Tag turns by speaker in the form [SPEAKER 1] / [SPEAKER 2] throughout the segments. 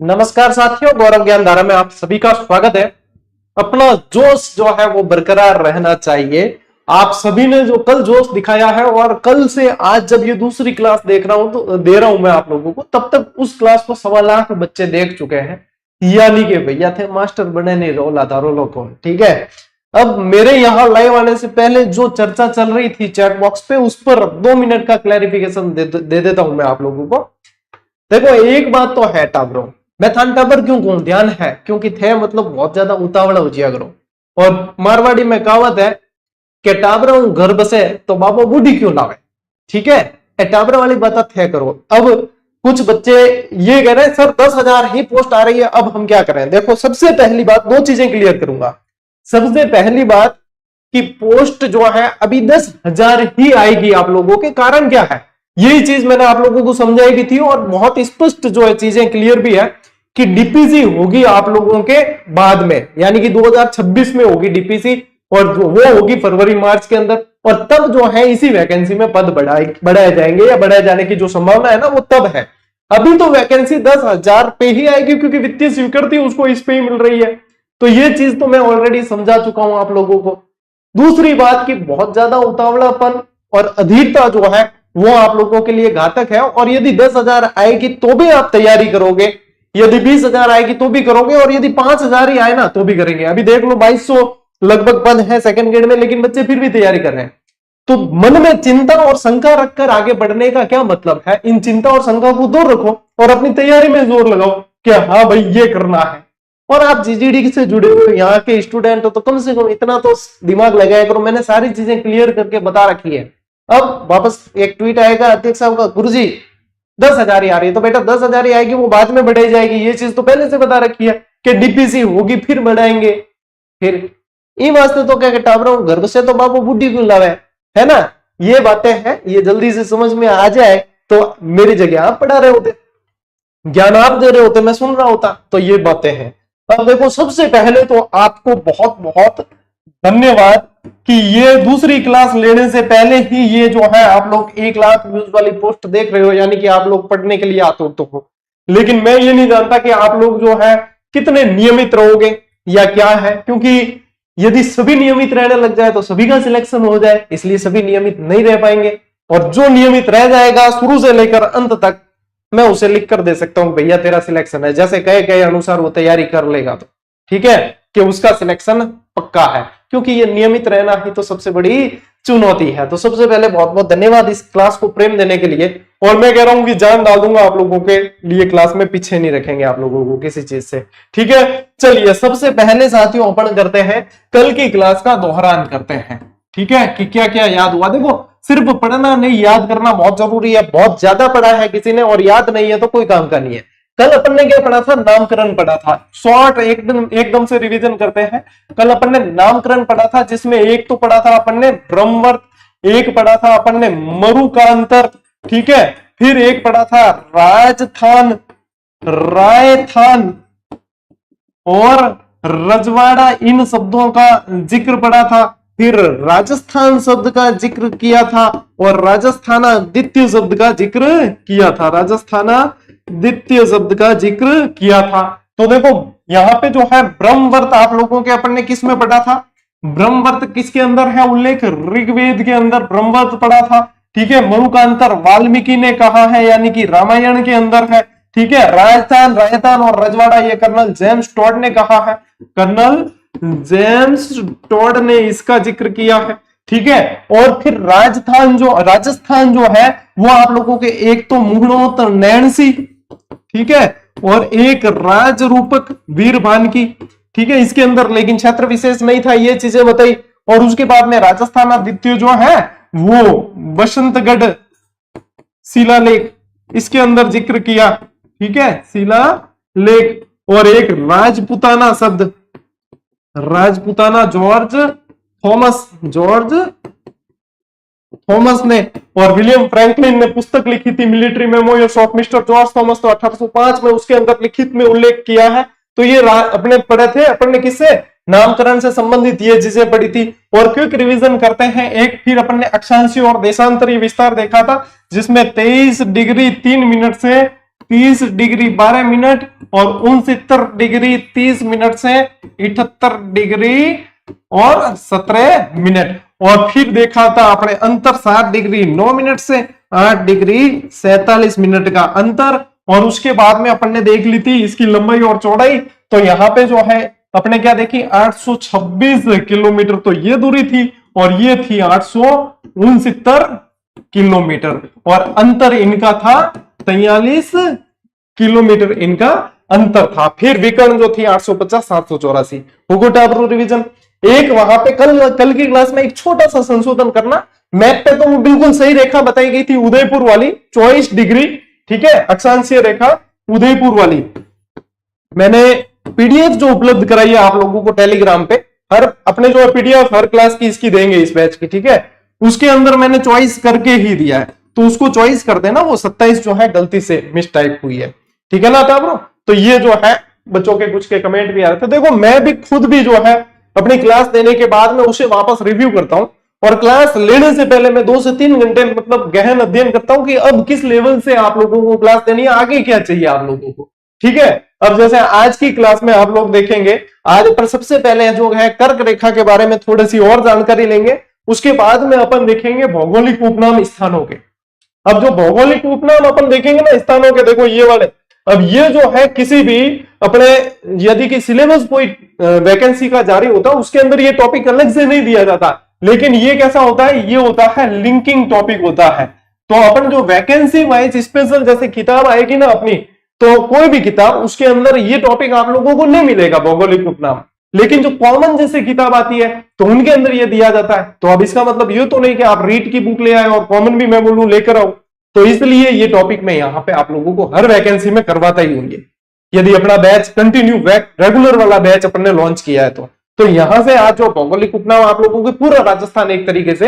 [SPEAKER 1] नमस्कार साथियों, गौरव ज्ञान धारा में आप सभी का स्वागत है। अपना जोश जो है वो बरकरार रहना चाहिए। आप सभी ने जो कल जोश दिखाया है और कल से आज जब ये दूसरी क्लास देख रहा हूं तो दे रहा हूं मैं आप लोगों को, तब तक उस क्लास को 1.25 लाख बच्चे देख चुके हैं। यानी कि भैया थे मास्टर बने नहीं रोला था रोलो को। ठीक है, अब मेरे यहाँ लाइव आने से पहले जो चर्चा चल रही थी चैट बॉक्स पे, उस पर 2 मिनट का क्लैरिफिकेशन दे देता हूं मैं आप लोगों को। देखो, एक बात तो है टाबरो, मैं थान टाबर क्यों कहूं, ध्यान है क्योंकि थे मतलब बहुत ज्यादा उतावला हो जिया करो। और मारवाड़ी में कहावत है कि टाबरा घर बसे तो बाबा बूढ़ी क्यों लावे। ठीक है, टाबरा वाली बात थे करो। अब कुछ बच्चे ये कह रहे हैं सर 10,000 ही पोस्ट आ रही है, अब हम क्या करें। देखो, सबसे पहली बात 2 चीजें क्लियर करूंगा। सबसे पहली बात कि पोस्ट जो है अभी 10,000 ही आएगी आप लोगों के। कारण क्या है, यही चीज मैंने आप लोगों को समझाई भी थी और बहुत स्पष्ट जो है चीजें क्लियर भी है कि डीपीसी होगी आप लोगों के बाद में, यानी कि 2026 में होगी डीपीसी, और वो होगी फरवरी मार्च के अंदर। और तब जो है इसी वैकेंसी में पद बढ़ाए जाएंगे या बढ़ाए जाने की जो संभावना है ना वो तब है। अभी तो वैकेंसी 10,000 पे ही आएगी क्योंकि वित्तीय स्वीकृति उसको इस पे ही मिल रही है। तो ये चीज तो मैं ऑलरेडी समझा चुका हूं आप लोगों को। दूसरी बात की बहुत ज्यादा उतावलापन और अधीरता जो है वो आप लोगों के लिए घातक है। और यदि 10,000 आएगी तो भी आप तैयारी करोगे, यदि 20,000 आएगी तो भी करोगे, और यदि 5,000 ही आए ना तो भी करेंगे। अभी देख लो 2200 लगभग पद है सेकंड ग्रेड में, लेकिन बच्चे फिर भी तैयारी कर रहे हैं। तो मन में चिंता और शंका रखकर आगे बढ़ने का क्या मतलब है। इन चिंता और शंका को दूर रखो और अपनी तैयारी में जोर लगाओ कि हाँ भाई ये करना है। और आप जीजीडी से जुड़े हुए यहाँ के स्टूडेंट हो तो कम से कम इतना तो दिमाग लगाया करो। मैंने सारी चीजें क्लियर करके बता रखी है। अब वापस एक ट्वीट आएगा अध्यक्ष साहब का, गुरुजी 10,000 ही आ रही है, तो बेटा 10,000 ही आएगी, वो बाद में बढ़ाई जाएगी। ये चीज तो पहले से बता रखी है कि डीपीसी होगी फिर बढ़ाएंगे। फिर ये वास्ते तो क्या टाबरों घर से तो बाबू बुढ़ी क्यों लावे, है ना। ये बातें हैं, ये जल्दी से समझ में आ जाए तो मेरी जगह आप पढ़ा रहे होते, ज्ञान आप दे रहे होते, मैं सुन रहा होता। तो ये बातें हैं। अब देखो, सबसे पहले तो आपको बहुत बहुत धन्यवाद कि ये दूसरी क्लास लेने से पहले ही ये जो है आप लोग 1 लाख व्यूज वाली पोस्ट देख रहे हो, यानी कि आप लोग पढ़ने के लिए आतुर तो हो। लेकिन मैं ये नहीं जानता कि आप लोग जो है कितने नियमित रहोगे या क्या है, क्योंकि यदि सभी नियमित रहने लग जाए तो सभी का सिलेक्शन हो जाए, इसलिए सभी नियमित नहीं रह पाएंगे। और जो नियमित रह जाएगा शुरू से लेकर अंत तक, मैं उसे लिख कर दे सकता हूं भैया तेरा सिलेक्शन है, जैसे कहे अनुसार वो तैयारी कर लेगा तो ठीक है कि उसका सिलेक्शन पक्का है। क्योंकि ये नियमित रहना ही तो सबसे बड़ी चुनौती है। तो सबसे पहले बहुत बहुत धन्यवाद इस क्लास को प्रेम देने के लिए। और मैं कह रहा हूं कि जान डाल दूंगा आप लोगों के लिए, क्लास में पीछे नहीं रखेंगे आप लोगों को किसी चीज से। ठीक है, चलिए सबसे पहले साथियों अपन करते हैं कल की क्लास का दोहरान करते हैं। ठीक है, कि क्या क्या याद हुआ। देखो, सिर्फ पढ़ना नहीं, याद करना बहुत जरूरी है। बहुत ज्यादा पढ़ा है किसी ने और याद नहीं है तो कोई काम का नहीं है। कल अपन ने क्या पढ़ा था, नामकरण पढ़ा था। शॉर्ट एकदम से रिवीजन करते हैं। कल अपन ने नामकरण पढ़ा था, जिसमें एक तो पढ़ा था अपन ने ब्रह्मवर्त, एक पढ़ा था अपन ने मरुकांतर, ठीक है, फिर एक पढ़ा था राजस्थान, रायथान और रजवाड़ा, इन शब्दों का जिक्र पढ़ा था। फिर राजस्थान शब्द का जिक्र किया था और राजस्थाना द्वितीय शब्द का जिक्र किया था, राजस्थाना द्वितीय शब्द का जिक्र किया था। तो देखो यहाँ पे जो है ब्रह्मवर्त आप लोगों के अपन ने किस में पढ़ा था, ब्रह्मवर्त किसके अंदर है उल्लेख, ऋग्वेद के अंदर ब्रह्मवर्त पढ़ा था। ठीक है, मरुकांतर वाल्मीकि ने कहा है, यानी कि रामायण के अंदर है। ठीक है, राजस्थान, रायतान और रजवाड़ा ये कर्नल जेम्स टॉड ने कहा है, कर्नल जेम्स टॉड ने इसका जिक्र किया है। ठीक है, और फिर राजस्थान जो है वो आप लोगों के एक तो मुगनोत नैणसी, ठीक है, और एक राजरूपक वीरभान की। ठीक है, इसके अंदर लेकिन क्षेत्र विशेष नहीं था, ये चीजें बताई। और उसके बाद में राजस्थान द्वितीय जो है वो बसंतगढ़ शिलालेख, इसके अंदर जिक्र किया। ठीक है, शिलालेख, और एक राजपुताना शब्द, राजपुताना जॉर्ज थॉमस ने, और विलियम फ्रैंकलिन ने पुस्तक लिखी थी military memoirs of mister George Thomas, तो 1805 में उसके अंदर लिखित में उल्लेख किया है। तो ये अपने पढ़े थे, अपन ने किससे, नामकरण से संबंधित ये चीजें पढ़ी थी। और क्विक रिवीजन करते हैं एक, फिर अपन ने अक्षांशीय और देशांतरीय विस्तार देखा था, जिसमें 23 डिग्री 3 मिनट से 30 डिग्री 12 मिनट और 69 डिग्री 30 मिनट से 78 डिग्री और 17 मिनट। और फिर देखा था आपने अंतर 7 डिग्री 9 मिनट से 8 डिग्री 47 मिनट का अंतर। और उसके बाद में अपन ने देख ली थी इसकी लंबाई और चौड़ाई। तो यहाँ पे जो है अपने क्या देखी 826 किलोमीटर तो ये दूरी थी और ये थी 869 किलोमीटर और अंतर इनका था 43 किलोमीटर इनका अंतर था। फिर विकर्ण जो थी 850 784। होगो रिवीजन। एक वहां पे कल की क्लास में एक छोटा सा संशोधन करना, मैप पे तो वो बिल्कुल सही रेखा बताई गई थी उदयपुर वाली 24 डिग्री, ठीक है, अक्षांशीय रेखा उदयपुर वाली। मैंने पीडीएफ जो उपलब्ध कराई है आप लोगों को टेलीग्राम पे, हर अपने जो पीडीएफ हर क्लास की इसकी देंगे इस बैच की, ठीक है, उसके अंदर मैंने चॉइस करके ही दिया है, तो उसको चॉइस कर देना। वो 27 जो है गलती से मिस टाइप हुई है, ठीक है ना टाबरो। तो ये जो है बच्चों के कुछ के कमेंट भी आ रहे थे। देखो मैं भी खुद भी जो है अपनी क्लास देने के बाद में उसे वापस रिव्यू करता हूं और क्लास लेने से पहले मैं 2 से 3 घंटे मतलब गहन अध्ययन करता हूं कि अब किस लेवल से आप लोगों को क्लास देनी है, आगे क्या चाहिए आप लोगों को, ठीक है। अब जैसे आज की क्लास में आप लोग देखेंगे, आज पर सबसे पहले जो है कर्क रेखा के बारे में थोड़ी सी और जानकारी लेंगे। उसके बाद में अपन देखेंगे भौगोलिक उपनाम स्थानों के। अब जो भौगोलिक उपनाम अपन देखेंगे ना स्थानों के, देखो ये वाले, अब ये जो है किसी भी अपने यदि कि सिलेबस कोई वैकेंसी का जारी होता है उसके अंदर ये टॉपिक अलग से नहीं दिया जाता, लेकिन ये कैसा होता है, ये होता है लिंकिंग टॉपिक होता है। तो अपन जो वैकेंसी वाइज स्पेशल जैसे किताब आएगी ना अपनी, तो कोई भी किताब उसके अंदर ये टॉपिक आप लोगों को नहीं मिलेगा भौगोलिक उपनाम, लेकिन जो कॉमन जैसे किताब आती है तो उनके अंदर ये दिया जाता है। तो अब इसका मतलब ये तो नहीं कि आप रीड की बुक ले आए और कॉमन भी मैं बोलूं लेकर आओ, तो इसलिए ये टॉपिक मैं यहाँ पे आप लोगों को हर वैकेंसी में करवाता ही हूँ। यदि अपना बैच कंटिन्यू रेगुलर वाला बैच अपन ने लॉन्च किया है तो यहां से आज जो भौगोलिक उपनाम आप लोगों को पूरा राजस्थान एक तरीके से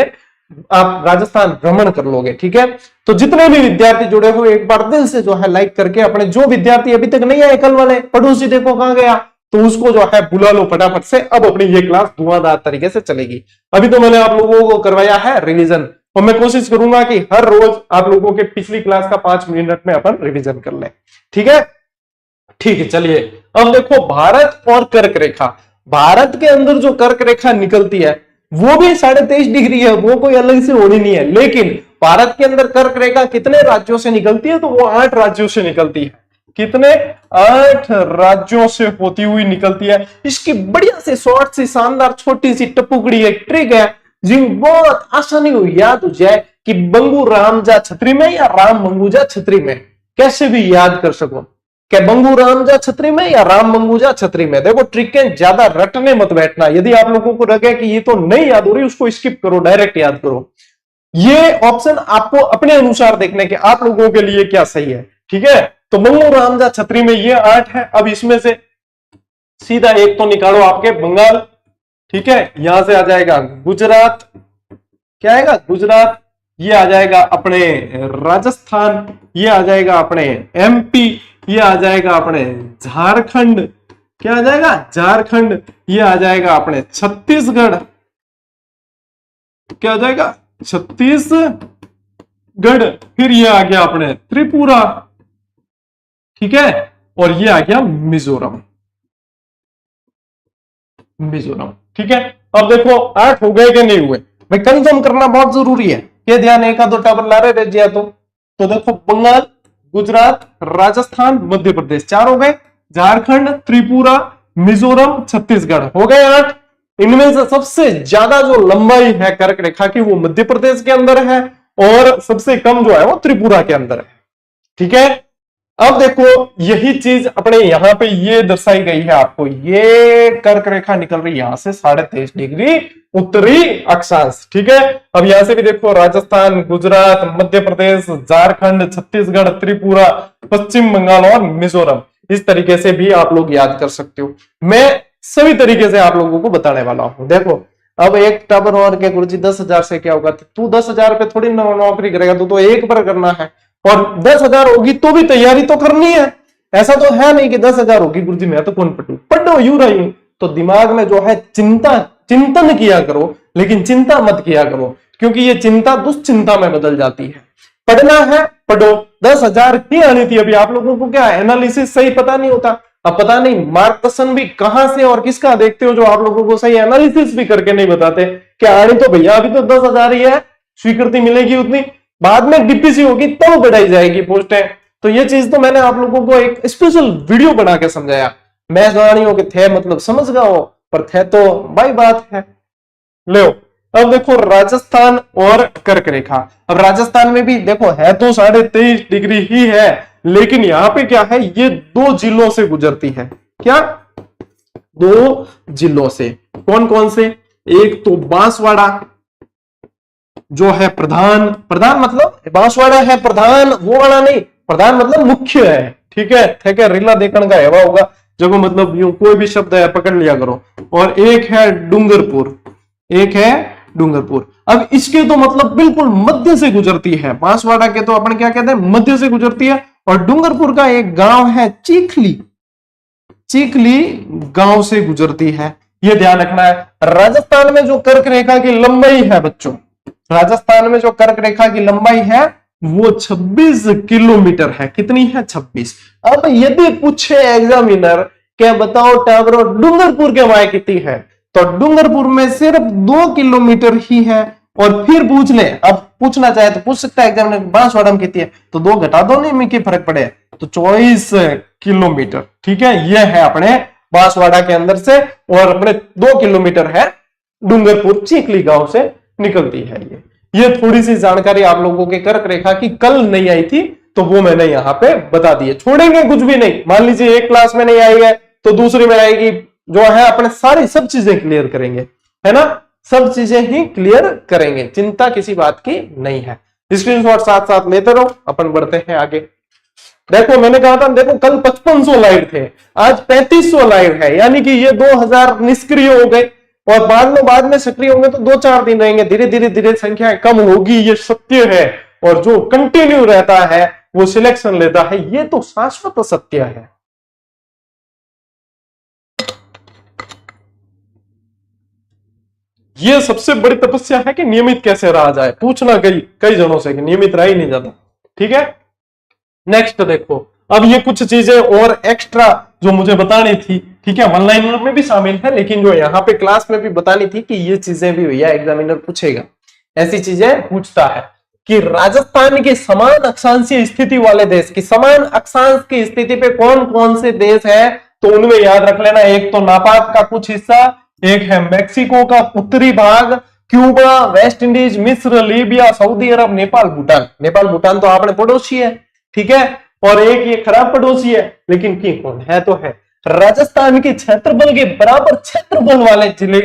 [SPEAKER 1] आप राजस्थान भ्रमण कर लोगे, ठीक है। तो जितने भी विद्यार्थी जुड़े हुए एक बार दिल से जो है लाइक करके, अपने जो विद्यार्थी अभी तक नहीं आए कल वाले पड़ोसी देखो कहां गया, तो उसको जो है बुला लो फटाफट से। अब अपनी ये क्लास धुआंधार तरीके से चलेगी। अभी तो मैंने आप लोगों को करवाया है रिवीजन और मैं कोशिश करूंगा कि हर रोज आप लोगों के पिछली क्लास का 5 मिनट में अपन रिवीजन कर लें, ठीक है। ठीक है, चलिए अब देखो भारत और कर्क रेखा। भारत के अंदर जो कर्क रेखा निकलती है वो भी 23.5 डिग्री है, वो कोई अलग से होनी नहीं है, लेकिन भारत के अंदर कर्क रेखा कितने राज्यों से निकलती है, तो वो 8 राज्यों से निकलती है। कितने? 8 राज्यों से होती हुई निकलती है। इसकी बढ़िया से शॉर्ट सी शानदार छोटी सी टपुकड़ी एक ट्रिक है जिन बहुत आसानी हो याद हो जाए कि बंगू राम जा छतरी में या राम मंगू जा छतरी में, कैसे भी याद कर सको क्या बंगू राम जा छतरी में या राम मंगू जा छतरी में। देखो ट्रिकें ज्यादा रटने मत बैठना, यदि आप लोगों को लगे कि ये तो नहीं याद हो रही उसको स्किप करो, डायरेक्ट याद करो। ये ऑप्शन आपको अपने अनुसार देखने के आप लोगों के लिए क्या सही है, ठीक है। तो बंगू राम जा छतरी में ये 8 है। अब इसमें से सीधा एक तो निकालो आपके बंगाल, ठीक है, यहां से आ जाएगा गुजरात, क्या आएगा गुजरात, ये आ जाएगा अपने राजस्थान, ये आ जाएगा अपने एमपी, ये आ जाएगा अपने झारखंड, क्या आ जाएगा झारखंड, ये आ जाएगा अपने छत्तीसगढ़, क्या आ जाएगा छत्तीसगढ़, फिर ये आ गया अपने त्रिपुरा, ठीक है, और ये आ गया मिजोरम, मिजोरम, ठीक है। अब देखो 8 हो गए कि नहीं हुए, भाई कंफर्म करना बहुत जरूरी है, ये ध्यान एक दो टावर ला रहे रह तो देखो बंगाल, गुजरात, राजस्थान, मध्य प्रदेश 4 हो गए, झारखंड, त्रिपुरा, मिजोरम, छत्तीसगढ़ हो गए 8। इनमें से सबसे ज्यादा जो लंबाई है कर्क रेखा की वो मध्य प्रदेश के अंदर है और सबसे कम जो है वो त्रिपुरा के अंदर है, ठीक है। अब देखो यही चीज अपने यहां पे ये दर्शाई गई है आपको, ये कर्क रेखा निकल रही है यहां से 23.5 डिग्री उत्तरी अक्षांश, ठीक है। अब यहां से भी देखो राजस्थान, गुजरात, मध्य प्रदेश, झारखंड, छत्तीसगढ़, त्रिपुरा, पश्चिम बंगाल और मिजोरम, इस तरीके से भी आप लोग याद कर सकते हो। मैं सभी तरीके से आप लोगों को बताने वाला हूं। देखो अब एक टावर और के गुरुजी 10,000 से क्या होगा, तू 10,000 पे थोड़ी नौकरी करेगा, तू तो एक पर करना है और 10,000 होगी तो भी तैयारी तो करनी है। ऐसा तो है नहीं कि 10,000 होगी गुरुजी मैं तो कौन पढ़ो यूं रही। तो दिमाग में जो है चिंतन किया करो, लेकिन चिंता मत किया करो, क्योंकि ये चिंता दुश्चिंता में बदल जाती है। पढ़ना है पढ़ो, 10,000 ही आनी थी। अभी आप लोगों को क्या एनालिसिस सही पता नहीं होता, अब पता नहीं मार्गदर्शन भी कहां से और किसका देखते हो जो आप लोगों को सही एनालिसिस भी करके नहीं बताते। क्या आनी तो भैया अभी तो 10,000 ही है, स्वीकृति मिलेगी उतनी, बाद में डीपीसी होगी तब बढ़ाई जाएगी पोस्टें। तो ये चीज तो मैंने आप लोगों को एक स्पेशल वीडियो बना के समझाया। मैं जानियो कि थे मतलब समझ गया हो, पर थे तो भाई बात है। लो अब देखो राजस्थान और कर्क रेखा। अब राजस्थान में भी देखो है तो 23.5 डिग्री ही है, लेकिन यहां पे क्या है, ये 2 जिलों से गुजरती है। क्या 2 जिलों से? कौन कौन से? एक तो बांसवाड़ा जो है प्रधान, प्रधान मतलब बांसवाड़ा है प्रधान, वो वाला नहीं, प्रधान मतलब मुख्य है, ठीक है। ठीक है, रीला देखने का हेवा होगा जब मतलब यूं कोई भी शब्द है पकड़ लिया करो। और एक है डूंगरपुर, एक है डूंगरपुर। अब इसके तो मतलब बिल्कुल मध्य से गुजरती है, बांसवाड़ा के तो अपन क्या कहते हैं मध्य से गुजरती है। और डूंगरपुर का एक गांव है चीखली, चीखली गांव से गुजरती है, ये ध्यान रखना है। राजस्थान में जो कर्क रेखा की लंबाई है बच्चों, राजस्थान में जो कर्क रेखा की लंबाई है वो 26 किलोमीटर है। कितनी है? 26। अब यदि पूछे एग्जामिनर क्या बताओ टावरो डूंगरपुर के वहां कितनी है, तो डूंगरपुर में सिर्फ 2 किलोमीटर ही है। और फिर पूछ ले, अब पूछना चाहे तो पूछ सकता है एग्जामिनर बांसवाड़ा में कितनी है, तो 2 घटा दो, नहीं में क्या फर्क पड़े, तो 24 किलोमीटर, ठीक है। यह है अपने बांसवाड़ा के अंदर से, और अपने 2 किलोमीटर है डूंगरपुर चीखली गांव से निकलती है। ये थोड़ी सी जानकारी आप लोगों के कर्क रेखा की कल नहीं आई थी, तो वो मैंने यहां पे बता दी है। छोड़ेंगे कुछ भी नहीं, मान लीजिए एक क्लास में नहीं आई है तो दूसरी में आएगी, जो है अपने सारी सब चीजें क्लियर करेंगे, है ना, सब चीजें ही क्लियर करेंगे, चिंता किसी बात की नहीं है। स्क्रीनशॉट साथ साथ लेते रहो, अपन बढ़ते हैं आगे। देखो मैंने कहा था, देखो कल 5500 लाइव थे, आज 3500 लाइव है, यानी कि ये 2000 निष्क्रिय हो गए, और बाद में सक्रिय होंगे तो 2-4 दिन रहेंगे, धीरे धीरे धीरे संख्या कम होगी, ये सत्य है। और जो कंटिन्यू रहता है वो सिलेक्शन लेता है, ये तो शाश्वत सत्य है। ये सबसे बड़ी तपस्या है कि नियमित कैसे रहा जाए, पूछना कई जनों से कि नियमित रहा ही नहीं जाता, ठीक है। नेक्स्ट देखो, अब ये कुछ चीजें और एक्स्ट्रा जो मुझे बतानी थी, ठीक है, वन लाइनर में भी शामिल है, लेकिन जो यहाँ पे क्लास में भी बतानी थी कि ये चीजें भी भैया एग्जामिनर पूछेगा, ऐसी चीजें पूछता है कि राजस्थान के समान अक्षांशीय स्थिति वाले देश की, समान अक्षांश की स्थिति पे कौन कौन से देश है, तो उनमें याद रख लेना, एक तो नापाक का कुछ हिस्सा, एक है मैक्सिको का उत्तरी भाग, क्यूबा, वेस्ट इंडीज, मिस्र, लीबिया, सऊदी अरब, नेपाल, भूटान। नेपाल भूटान तो आपने पड़ोसी है, ठीक है, और एक ये खराब पड़ोसी है, लेकिन की कौन है, तो है राजस्थान के क्षेत्रफल के बराबर क्षेत्रफल वाले जिले,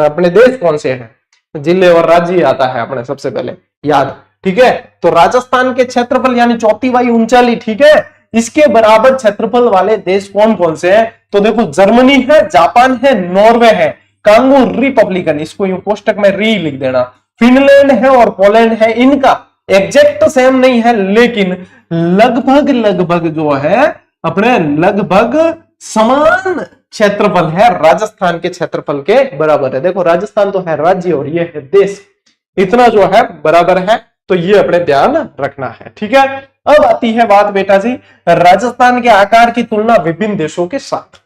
[SPEAKER 1] अपने देश कौन से हैं, जिले और राज्य आता है अपने सबसे पहले याद, ठीक है। तो राजस्थान के क्षेत्रफल यानी 34 ठीक है, इसके बराबर क्षेत्रफल वाले देश कौन कौन से हैं, तो देखो जर्मनी है, जापान है, नॉर्वे है, कांगो रिपब्लिकन, इसको यूं कोष्टक में री लिख देना, फिनलैंड है और पोलैंड है। इनका एग्जैक्ट सेम नहीं है, लेकिन लगभग जो है अपने लगभग समान क्षेत्रफल है, राजस्थान के क्षेत्रफल के बराबर है। देखो राजस्थान तो है राज्य और ये है देश, इतना जो है बराबर है, तो ये अपने ध्यान रखना है, ठीक है। अब आती है बात बेटा जी, राजस्थान के आकार की तुलना विभिन्न देशों के साथ,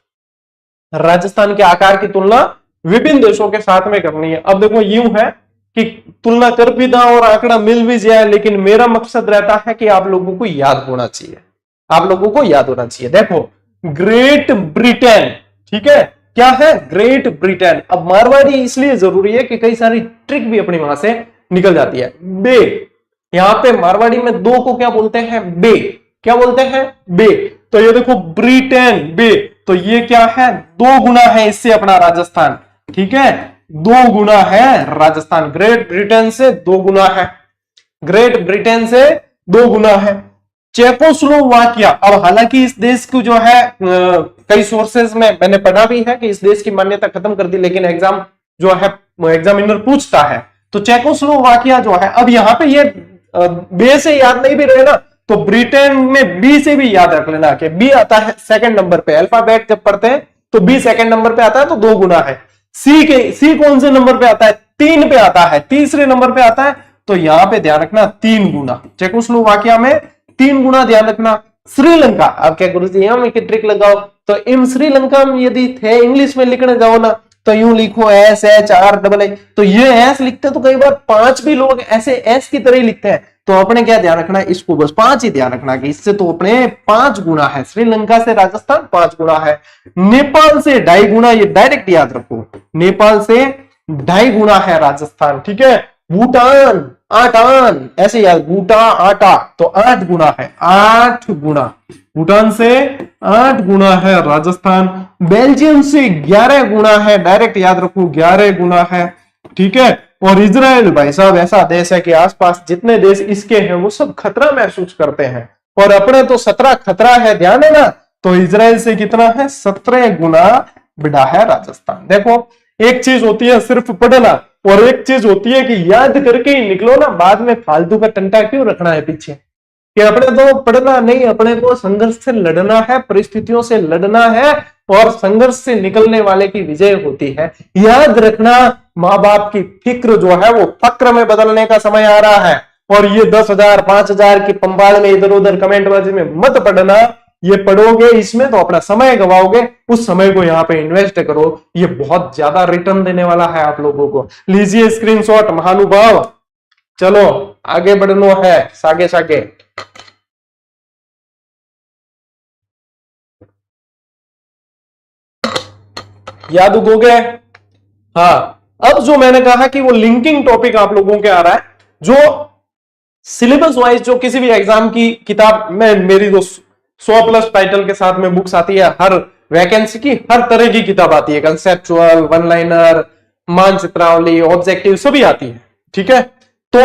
[SPEAKER 1] राजस्थान के आकार की तुलना विभिन्न देशों के साथ में करनी है। अब देखो यूं है कि तुलना कर भी दां और आंकड़ा मिल भी जाए, लेकिन मेरा मकसद रहता है कि आप लोगों को याद होना चाहिए, आप लोगों को याद होना चाहिए। देखो ग्रेट ब्रिटेन, ठीक है, क्या है ग्रेट ब्रिटेन। अब मारवाड़ी इसलिए जरूरी है कि कई सारी ट्रिक भी अपनी वहां से निकल जाती है। बे, यहां पे मारवाड़ी में 2 को क्या बोलते हैं, बे, क्या बोलते हैं, बे। तो ये देखो ब्रिटेन, बे, तो ये क्या है, 2 गुना है इससे अपना राजस्थान, ठीक है, 2 गुना है राजस्थान, ग्रेट ब्रिटेन से 2 गुना है, ग्रेट ब्रिटेन से 2 गुना है। चेकोस्लोवाकिया, अब हालांकि इस देश को जो है कई सोर्सेज में मैंने पढ़ा भी है कि इस देश की मान्यता खत्म कर दी, लेकिन एग्जाम जो है एग्जामिनर पूछता है, तो चेकोस्लोवाकिया जो है, अब यहां पे ये बे से याद नहीं भी रहे ना, तो ब्रिटेन में बी से भी याद रख लेना कि बी आता है सेकंड नंबर पे, अल्फाबेट जब पढ़ते हैं तो बी सेकंड नंबर पे आता है, तो 2 गुना है। सी कौन से नंबर पे आता है, 3 पे आता है, तीसरे नंबर पे आता है, तो यहां पे ध्यान रखना 3 गुना, चेकोस्लोवाकिया में 3 गुना ध्यान रखना। श्रीलंका, अब क्या गुरु जी हम एक ट्रिक लगाओ, तो इन श्रीलंका में यदि थे इंग्लिश में लिखने जाओ ना तो यूं लिखो SHRAA, तो ये एस लिखते तो कई बार 5 भी लोग ऐसे एस की तरह ही लिखते हैं, तो अपने क्या ध्यान रखना है, इसको बस 5 ही ध्यान रखना कि इससे तो अपने 5 गुना है। श्रीलंका से राजस्थान 5 गुना है, नेपाल से 2.5 गुना, ये डायरेक्ट याद रखो, नेपाल से 2.5 गुना है राजस्थान, ठीक है। भूटान 8 आन, ऐसे याद, बूटा आटा तो 8 गुना है, 8 गुना, भूटान से 8 गुना है राजस्थान। बेल्जियम से 11 गुना है, डायरेक्ट याद रखो 11 गुना है, ठीक है। और इजराइल भाई साहब ऐसा देश है कि आसपास जितने देश इसके हैं वो सब खतरा महसूस करते हैं, और अपने तो 17 खतरा है, ध्यान है ना, तो इजराइल से कितना है, 17 गुना बड़ा है राजस्थान। देखो एक चीज होती है सिर्फ पढ़ना, और एक चीज होती है कि याद करके ही निकलो ना, बाद में फालतू का टंटा क्यों रखना है पीछे, कि अपने तो पढ़ना नहीं, अपने को संघर्ष से लड़ना है, परिस्थितियों से लड़ना है, और संघर्ष से निकलने वाले की विजय होती है। याद रखना, माँ बाप की फिक्र जो है वो फक्र में बदलने का समय आ रहा है, और ये 10,000 5,000 की पंबाड़ में इधर उधर कमेंटबाजी में मत पढ़ना, ये पढ़ोगे इसमें तो अपना समय गवाओगे, उस समय को यहाँ पे इन्वेस्ट करो, ये बहुत ज्यादा रिटर्न देने वाला है आप लोगों को। लीजिए स्क्रीनशॉट महानुभाव, चलो आगे बढ़ना है, सागे सागे। याद उगोगे, हाँ। अब जो मैंने कहा कि वो लिंकिंग टॉपिक आप लोगों के आ रहा है, जो सिलेबस वाइज जो किसी भी एग्जाम की किताब में, मेरी जो 100+ टाइटल के साथ में बुक्स आती है, हर वैकेंसी की हर तरह की किताब आती है, कंसेप्चुअल, वन लाइनर, मानचित्रावली, ऑब्जेक्टिव सभी आती है, ठीक है। तो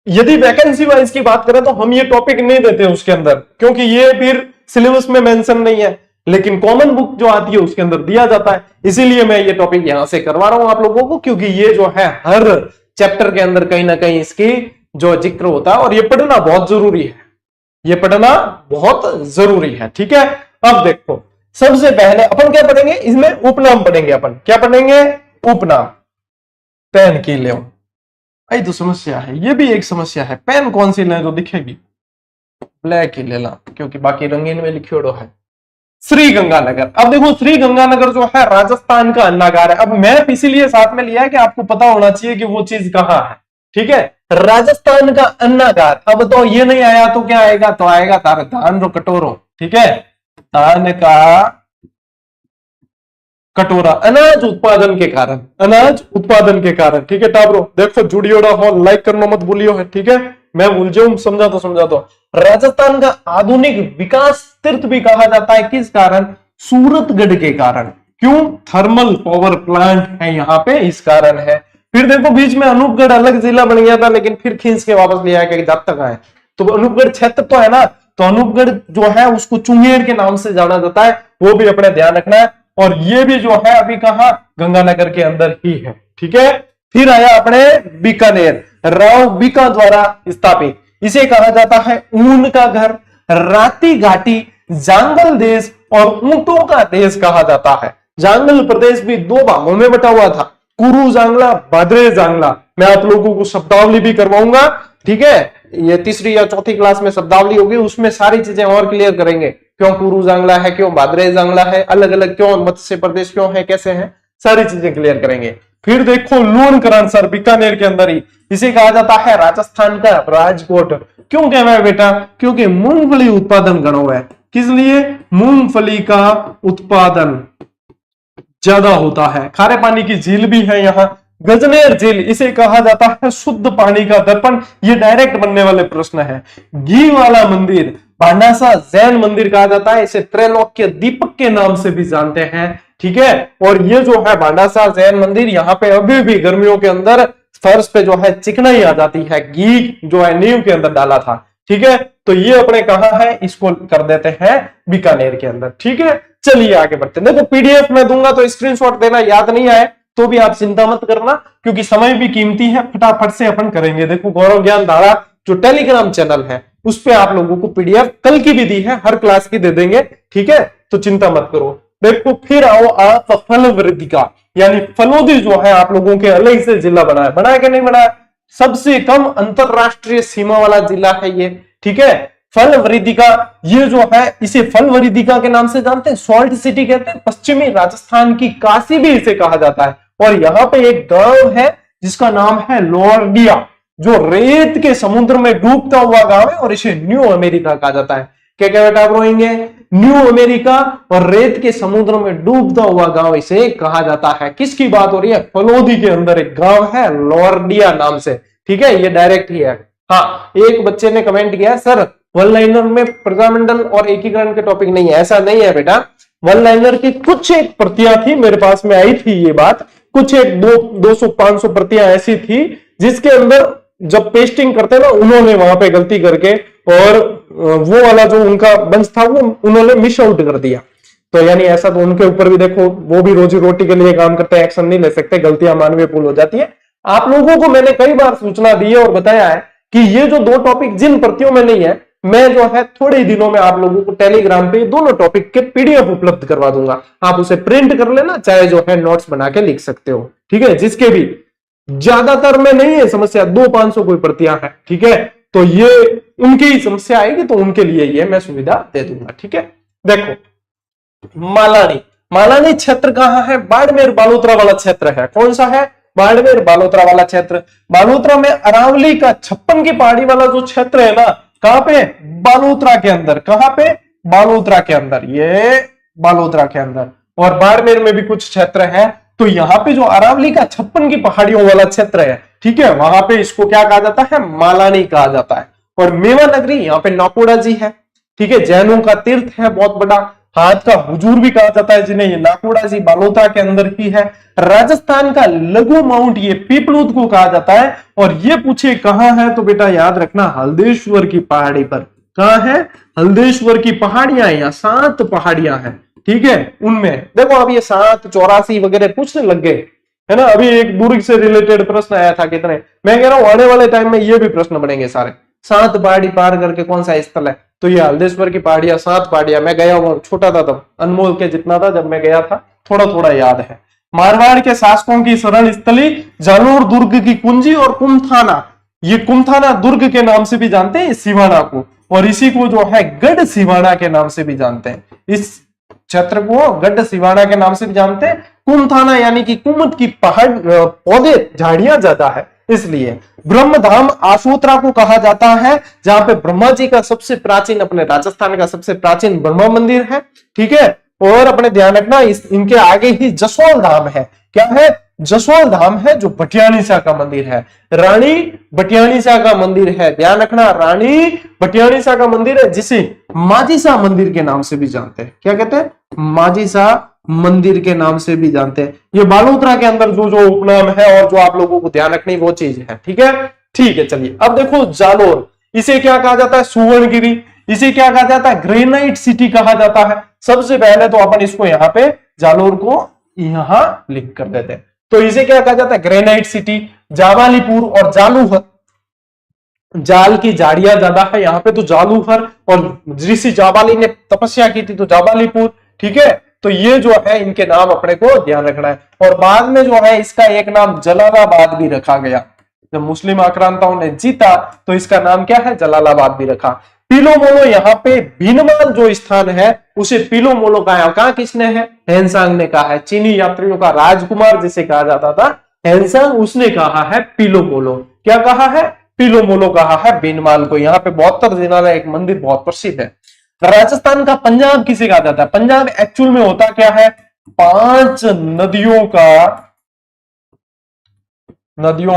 [SPEAKER 1] यदि वैकेंसी वाइज की बात करें तो हम ये टॉपिक नहीं देते उसके अंदर, क्योंकि ये फिर सिलेबस में मेंशन नहीं है, लेकिन कॉमन बुक जो आती है उसके अंदर दिया जाता है, इसीलिए मैं ये टॉपिक यहां से करवा रहा हूं आप लोगों को, क्योंकि ये जो है हर चैप्टर के अंदर कहीं ना कहीं इसकी जो जिक्र होता है, और ये पढ़ना बहुत जरूरी है, ये पढ़ना बहुत जरूरी है, ठीक है। अब देखो सबसे पहले अपन क्या पढ़ेंगे, इसमें उपनाम पढ़ेंगे, अपन क्या पढ़ेंगे, उपनाम। पेन की ले, आई तो समस्या है, ये भी एक समस्या है, पेन कौन सी ले जो दिखेगी, ब्लैक ही ले ला, क्योंकि बाकी रंगीन में लिखियोड़ो है। श्री गंगानगर, अब देखो श्री गंगानगर जो है राजस्थान का अन्नागार है। अब मैप इसीलिए साथ में लिया है कि आपको पता होना चाहिए कि वो चीज कहां है, ठीक है। राजस्थान का अन्नागार, अब तो ये नहीं आया तो क्या आएगा, तो आएगा तारा धान रो कटोरो, ठीक है, धान का कटोरा, अनाज उत्पादन के कारण, अनाज उत्पादन के कारण, ठीक है। टाबरो देखो जुड़ियोड़ा हो, लाइक करना मत भूलियो है, ठीक है, मैं भूल जाऊं, समझा तो। राजस्थान का आधुनिक विकास तीर्थ भी कहा जाता है, किस कारण, सूरतगढ़ के कारण, क्यों, थर्मल पावर प्लांट है यहाँ पे, इस कारण है। फिर देखो बीच में अनूपगढ़ अलग जिला बन गया था, लेकिन फिर खींच के वापस लिया गया, जब तक आए तो अनूपगढ़ क्षेत्र तो है ना, तो अनूपगढ़ जो है उसको चुंगेर के नाम से जाना जाता है, वो भी अपने ध्यान रखना है। और ये भी जो है अभी कहा, गंगानगर के अंदर ही है, ठीक है। फिर आया अपने बीकानेर, राव बीका द्वारा स्थापित, इसे कहा जाता है ऊन का घर, राती घाटी, जांगल देश और ऊंटों का देश कहा जाता है। जांगल प्रदेश भी 2 भागों में बटा हुआ था, कुरु जांगला, भाद्रे जांगला। मैं आप लोगों को शब्दावली भी करवाऊंगा, ठीक है, ये 3री या 4थी क्लास में शब्दावली होगी, उसमें सारी चीजें और क्लियर करेंगे, क्यों कुरु जांगला है, क्यों भाद्रे जांगला है, अलग अलग क्यों मत्स्य प्रदेश क्यों है, कैसे है, सारी चीजें क्लियर करेंगे। फिर देखो लूणकरण, बीकानेर के अंदर ही, इसे कहा जाता है राजस्थान का राजकोट। क्यों कहना है बेटा, क्योंकि मूंगफली उत्पादन गणो है, किस लिए, मूंगफली का उत्पादन ज्यादा होता है। खारे पानी की झील भी है यहाँ, गजनेर झील, इसे कहा जाता है शुद्ध पानी का दर्पण, ये डायरेक्ट बनने वाले प्रश्न है। घी वाला मंदिर, भांडासा जैन मंदिर कहा जाता है, इसे त्रैलोक्य दीपक के नाम से भी जानते हैं, ठीक है। और ये जो है भांडासा जैन मंदिर, यहाँ पे अभी भी गर्मियों के अंदर फर्श पे जो है चिकनाई आ जाती है, घी जो है नींव के अंदर डाला था, ठीक है। तो ये अपने कहा है, इसको कर देते हैं बीकानेर के अंदर, ठीक है। चलिए आगे बढ़ते हैं। देखो पीडीएफ में दूंगा तो स्क्रीनशॉट देना, याद नहीं आए तो भी आप चिंता मत करना, क्योंकि समय भी कीमती है, फटाफट से अपन करेंगे। देखो गौरव ज्ञान धारा जो टेलीग्राम चैनल है उस पे आप लोगों को पीडीएफ कल की भी दी है, हर क्लास की दे देंगे, ठीक है, तो चिंता मत करो। देखो फिर आओ आप फल वृद्धि का, यानी फलोदी जो है आप लोगों के अलग से जिला बनाया, बनाया कि नहीं बनाया, सबसे कम अंतरराष्ट्रीय सीमा वाला जिला है ये, ठीक है। फलवरिदिका, ये जो है इसे फलवरिदिका के नाम से जानते हैं, सॉल्ट सिटी कहते हैं, पश्चिमी राजस्थान की काशी भी इसे कहा जाता है। और यहाँ पे एक गांव है जिसका नाम है लोर्डिया, जो रेत के समुद्र में डूबता हुआ गांव है, और इसे न्यू अमेरिका कहा जाता है। क्या क्या बेटा आप रोएंगे? न्यू अमेरिका और रेत के समुद्र में डूबता हुआ गांव इसे कहा जाता है। किसकी बात हो रही है? फलोदी के अंदर एक गांव है लोर्डिया नाम से, ठीक है, ये डायरेक्ट ही है। हाँ, एक बच्चे ने कमेंट किया सर वन लाइनर में प्रजामंडल और एकीकरण के टॉपिक नहीं है। ऐसा नहीं है बेटा, वन लाइनर की कुछ एक प्रतियां थी, मेरे पास में आई थी ये बात, कुछ एक 200-500 प्रतियां ऐसी थी जिसके अंदर जब पेस्टिंग करते ना उन्होंने वहां पे गलती करके और वो वाला जो उनका बंच था वो उन्होंने मिस आउट कर दिया। तो यानी ऐसा तो उनके ऊपर भी देखो, वो भी रोजी रोटी के लिए काम करते हैं, एक्शन नहीं ले सकते, गलतियां मानवीय पूर्ण हो जाती है। आप लोगों को मैंने कई बार सूचना दी है और बताया है कि ये जो दो टॉपिक जिन प्रतियों में नहीं है, मैं जो है थोड़े ही दिनों में आप लोगों को टेलीग्राम पे दोनों टॉपिक के पीडीएफ उपलब्ध करवा दूंगा। आप उसे प्रिंट कर लेना, चाहे जो है नोट्स बना के लिख सकते हो, ठीक है। जिसके भी ज्यादातर में नहीं है समस्या, 200-500 कोई प्रतियां है, ठीक है, तो ये उनकी ही समस्या आएगी तो उनके लिए ये मैं सुविधा दे दूंगा, ठीक है। देखो मालानी, मालानी क्षेत्र कहां है? बाड़मेर बालोतरा वाला क्षेत्र है। कौन सा है? बाड़मेर बालोतरा वाला क्षेत्र। बालोतरा में अरावली का 56 की पहाड़ी वाला जो क्षेत्र है ना, कहां पे? बालोतरा के अंदर। कहां पे? बालोतरा के अंदर, ये बालोतरा के अंदर। और बाड़मेर में भी कुछ क्षेत्र है, तो यहाँ पे जो अरावली का 56 की पहाड़ियों वाला क्षेत्र है, ठीक है, वहां पे इसको क्या कहा जाता है? मालानी कहा जाता है। और मेवा नगरी, यहाँ पे नाकोड़ा जी है, ठीक है, जैनों का तीर्थ है बहुत बड़ा, हाथ का हुजूर भी कहा जाता है जिन्हें, ये नाकोड़ा जी बालोतरा के अंदर ही है। राजस्थान का लघु माउंट ये पीपलूद को कहा जाता है। और ये पूछे कहां है, तो बेटा याद रखना हल्देश्वर की पहाड़ी पर। कहां है? हल्देश्वर की पहाड़ियां, यहाँ 7 पहाड़ियां हैं, ठीक है। उनमें देखो अब ये 7 84 वगैरह पूछने लग गए, है ना। अभी एक दुर्ग से रिलेटेड प्रश्न आया था, कितने, मैं कह रहा हूं आने वाले टाइम में ये भी प्रश्न बनेंगे सारे। 7 पहाड़ी पार करके कौन सा स्थल है? तो ये हल्देश्वर की पहाड़ियां, 7 पहाड़ियां। मैं गया हुआ, छोटा था तब, अनमोल के जितना था जब मैं गया था, थोड़ा थोड़ा याद है। मारवाड़ के शासकों की शरण स्थली जालोर दुर्ग की कुंजी और कुमथाना, ये कुमथाना दुर्ग के नाम से भी जानते हैं सिवाना को, और इसी को जो है गढ़ सिवाना के नाम से भी जानते हैं। इस क्षेत्र को गढ़ सिवाना के नाम से भी जानते हैं। कुमथाना यानी कि कुमत की पहाड़, पौधे झाड़ियां ज्यादा है इसलिए। ब्रह्मधाम आशोत्रा को कहा जाता है, जहां पे ब्रह्मा जी का सबसे प्राचीन, अपने राजस्थान का सबसे प्राचीन ब्रह्मा मंदिर है, ठीक है। और अपने ध्यान रखना इनके आगे ही जसोल धाम है। क्या है? जसोल धाम है, जो भटियाणी शाह का मंदिर है, रानी भटियाणी शाह का मंदिर है। ध्यान रखना, रानी भटियाणी शाह का मंदिर है, जिसे माजी शाह मंदिर के नाम से भी जानते हैं। क्या कहते हैं? माजी शाह मंदिर के नाम से भी जानते हैं। ये बालोतरा के अंदर जो जो उपनाम है और जो आप लोगों को ध्यान रखनी वो चीज है, ठीक है। ठीक है, चलिए अब देखो जालोर, इसे क्या कहा जाता है? सुवर्णगिरी। इसे क्या कहा जाता है? ग्रेनाइट सिटी कहा जाता है। सबसे पहले तो अपन इसको यहाँ पे जालोर को यहां लिख कर देते हैं। तो इसे क्या कहा जाता है? Granite city. जावालीपुर और जालूहर, जाल की झाड़ियां ज्यादा है यहाँ पे, तो जालूहर, और ऋषि जाबाली ने तपस्या की थी तो जाबालीपुर, ठीक है। तो ये जो है इनके नाम अपने को ध्यान रखना है। और बाद में जो है इसका एक नाम जलालाबाद भी रखा गया, जब मुस्लिम आक्रांताओं ने जीता तो इसका नाम क्या है? जलालाबाद भी रखा। पीलोमोलो, यहाँ पे भीनमाल जो स्थान है उसे पीलोमोलो कहा किसने है? हैंसांग ने कहा है। चीनी यात्रियों का राजकुमार जिसे कहा जाता था हैंसांग, उसने कहा है पीलोमोलो। क्या कहा है? पीलोमोलो कहा है भीनमाल को। यहाँ पे 72 जिला एक मंदिर बहुत प्रसिद्ध है। राजस्थान का पंजाब किसे कहा जाता है? पंजाब एक्चुअल में होता क्या है? 5 नदियों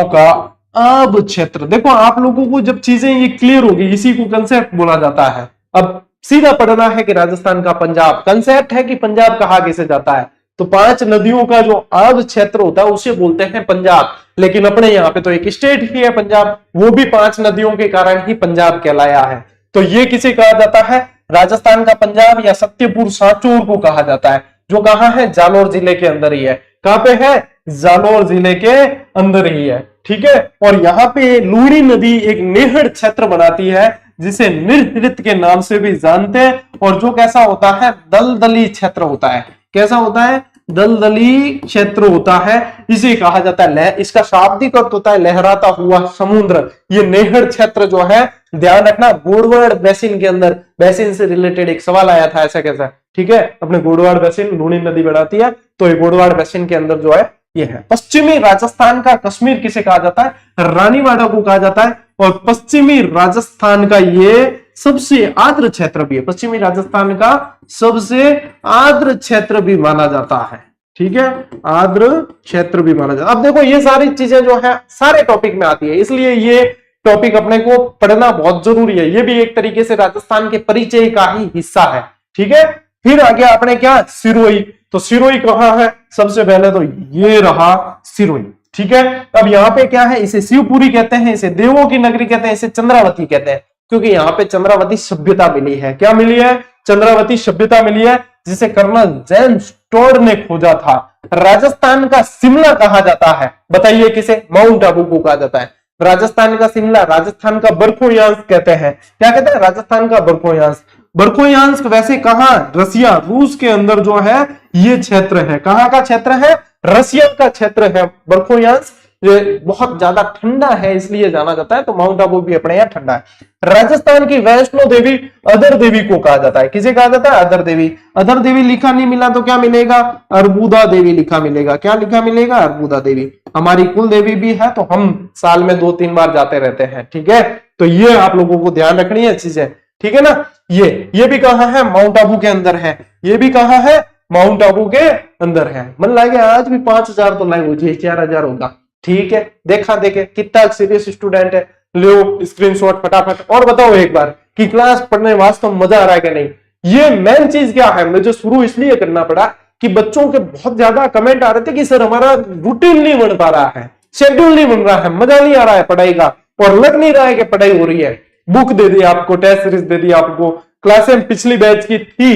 [SPEAKER 1] का अब क्षेत्र। देखो आप लोगों को जब चीजें ये क्लियर होगी, इसी को कंसेप्ट बोला जाता है। अब सीधा पढ़ना है कि राजस्थान का पंजाब, कंसेप्ट है कि पंजाब कहा किसे जाता है, तो 5 नदियों का जो अब क्षेत्र होता है उसे बोलते हैं पंजाब। लेकिन अपने यहाँ पे तो एक स्टेट ही है पंजाब, वो भी 5 नदियों के कारण ही पंजाब कहलाया है। तो ये किसे कहा जाता है? राजस्थान का पंजाब या सत्यपुर सांचौर को कहा जाता है, जो कहां है? जालोर जिले के अंदर ही है। कहां पे है? जालोर जिले के अंदर ही है, ठीक है। और यहाँ पे लूड़ी नदी एक नेहड़ क्षेत्र बनाती है, जिसे निर्हृत के नाम से भी जानते हैं, और जो कैसा होता है? दलदली क्षेत्र होता है। कैसा होता है? दलदली क्षेत्र होता है, इसे कहा जाता है लहर। इसका शाब्दिक अर्थ होता है लहराता हुआ समुद्र। ये नेहर क्षेत्र जो है, ध्यान रखना, गोडवाड़ बेसिन के अंदर, बेसिन से रिलेटेड एक सवाल आया था ऐसा कैसा, ठीक है, अपने गोडवाड़ बेसिन लूनी नदी बढ़ाती है, तो ये गोडवाड़ बेसिन के अंदर जो है ये है। पश्चिमी राजस्थान का कश्मीर किसे कहा जाता है? रानीवाड़ा को कहा जाता है। और पश्चिमी राजस्थान का ये सबसे आर्द्र क्षेत्र भी है, पश्चिमी राजस्थान का सबसे आर्द्र क्षेत्र भी माना जाता है, ठीक है, आर्द्र क्षेत्र भी माना जाता है। अब देखो ये सारी चीजें जो है सारे टॉपिक में आती है, इसलिए ये टॉपिक अपने को पढ़ना बहुत जरूरी है। ये भी एक तरीके से राजस्थान के परिचय का ही हिस्सा है, ठीक है। फिर आगे आपने क्या, सिरोही। तो सिरोही कहाँ है? सबसे पहले तो ये रहा सिरोही, ठीक है। अब यहाँ पे क्या है, इसे शिवपुरी कहते हैं, इसे देवों की नगरी कहते हैं, इसे चंद्रावती कहते हैं, क्योंकि यहाँ पे चंद्रावती सभ्यता मिली है। क्या मिली है? चंद्रावती सभ्यता मिली है, जिसे कर्नल जेम्स टोड ने खोजा था। राजस्थान का शिमला कहा जाता है, बताइए किसे? माउंट आबू को कहा जाता है। राजस्थान का शिमला, राजस्थान का बर्फोयांश कहते हैं। क्या कहते हैं? राजस्थान का बर्फोयांश। बर्फोयांश वैसे कहां? रसिया, रूस के अंदर जो है ये क्षेत्र है। कहां का क्षेत्र है? रसिया का क्षेत्र है बर्फोयांश। ये बहुत ज्यादा ठंडा है इसलिए जाना जाता है, तो माउंट आबू भी अपने यहाँ ठंडा है। राजस्थान की वैष्णो देवी अदर देवी को कहा जाता है। किसे कहा जाता है? अदर देवी। अदर देवी लिखा नहीं मिला तो क्या मिलेगा? अर्बुदा देवी लिखा मिलेगा। क्या लिखा मिलेगा? अर्बुदा देवी। हमारी कुल देवी भी है, तो हम साल में 2-3 बार जाते रहते हैं, ठीक है। तो ये आप लोगों को ध्यान रखनी है चीजें, ठीक है ना। ये भी कहाँ है? माउंट आबू के अंदर है। ये भी कहाँ है? माउंट आबू के अंदर है। मन लगे आज भी 5000 तो लाइव हो जाए, 4000 होगा, ठीक है। देखा देखे कितना सीरियस स्टूडेंट है, लो स्क्रीनशॉट फटाफट। और बताओ एक बार कि क्लास पढ़ने वास्तव में मजा आ रहा है कि नहीं। ये मेन चीज क्या है, मुझे शुरू इसलिए करना पड़ा कि बच्चों के बहुत ज्यादा कमेंट आ रहे थे कि सर हमारा रूटीन नहीं बन पा रहा है, शेड्यूल नहीं बन रहा है, मजा नहीं आ रहा है पढ़ाई का, और लग नहीं रहा है कि पढ़ाई हो रही है। बुक दे दी आपको, टेस्ट सीरीज दे दी आपको, क्लासें पिछली बैच की थी,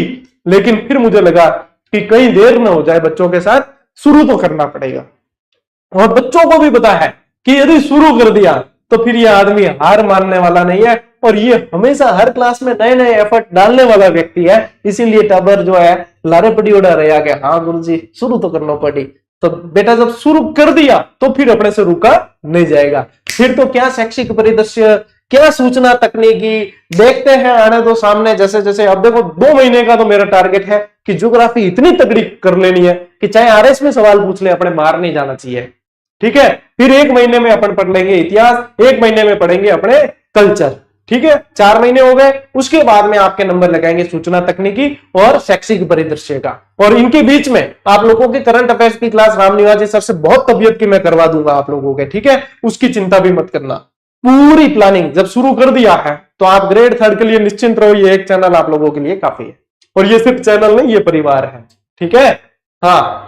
[SPEAKER 1] लेकिन फिर मुझे लगा कि कहीं देर ना हो जाए, बच्चों के साथ शुरू तो करना पड़ेगा। और बच्चों को भी पता है कि यदि शुरू कर दिया तो फिर ये आदमी हार मानने वाला नहीं है, और ये हमेशा हर क्लास में नए नए एफर्ट डालने वाला व्यक्ति है। इसीलिए टबर जो है लारे पड़ी उड़ा रहा है, हाँ गुरुजी शुरू तो करना पड़ी। तो बेटा जब शुरू कर दिया तो फिर अपने से रुका नहीं जाएगा। फिर तो क्या शैक्षिक परिदृश्य, क्या सूचना तकनीकी, देखते हैं आने दो सामने जैसे जैसे। अब देखो 2 महीने का तो मेरा टारगेट है कि ज्योग्राफी इतनी तगड़ी कर लेनी है कि चाहे आरएस में सवाल पूछ ले, अपने मार नहीं जाना चाहिए, ठीक है। फिर 1 महीने में अपन पढ़ लेंगे इतिहास, 1 महीने में पढ़ेंगे अपने कल्चर, ठीक है। 4 महीने हो गए, उसके बाद में आपके नंबर लगाएंगे सूचना तकनीकी और शैक्षिक परिदृश्य का। और इनके बीच में आप लोगों के करंट अफेयर्स की क्लास राम निवासी सर से बहुत तबियत की मैं करवा दूंगा आप लोगों के, ठीक है। उसकी चिंता भी मत करना। पूरी प्लानिंग जब शुरू कर दिया है तो आप ग्रेड 3 के लिए निश्चिंत रहो, ये एक चैनल आप लोगों के लिए काफी है। और ये सिर्फ चैनल नहीं, ये परिवार है, ठीक है। हाँ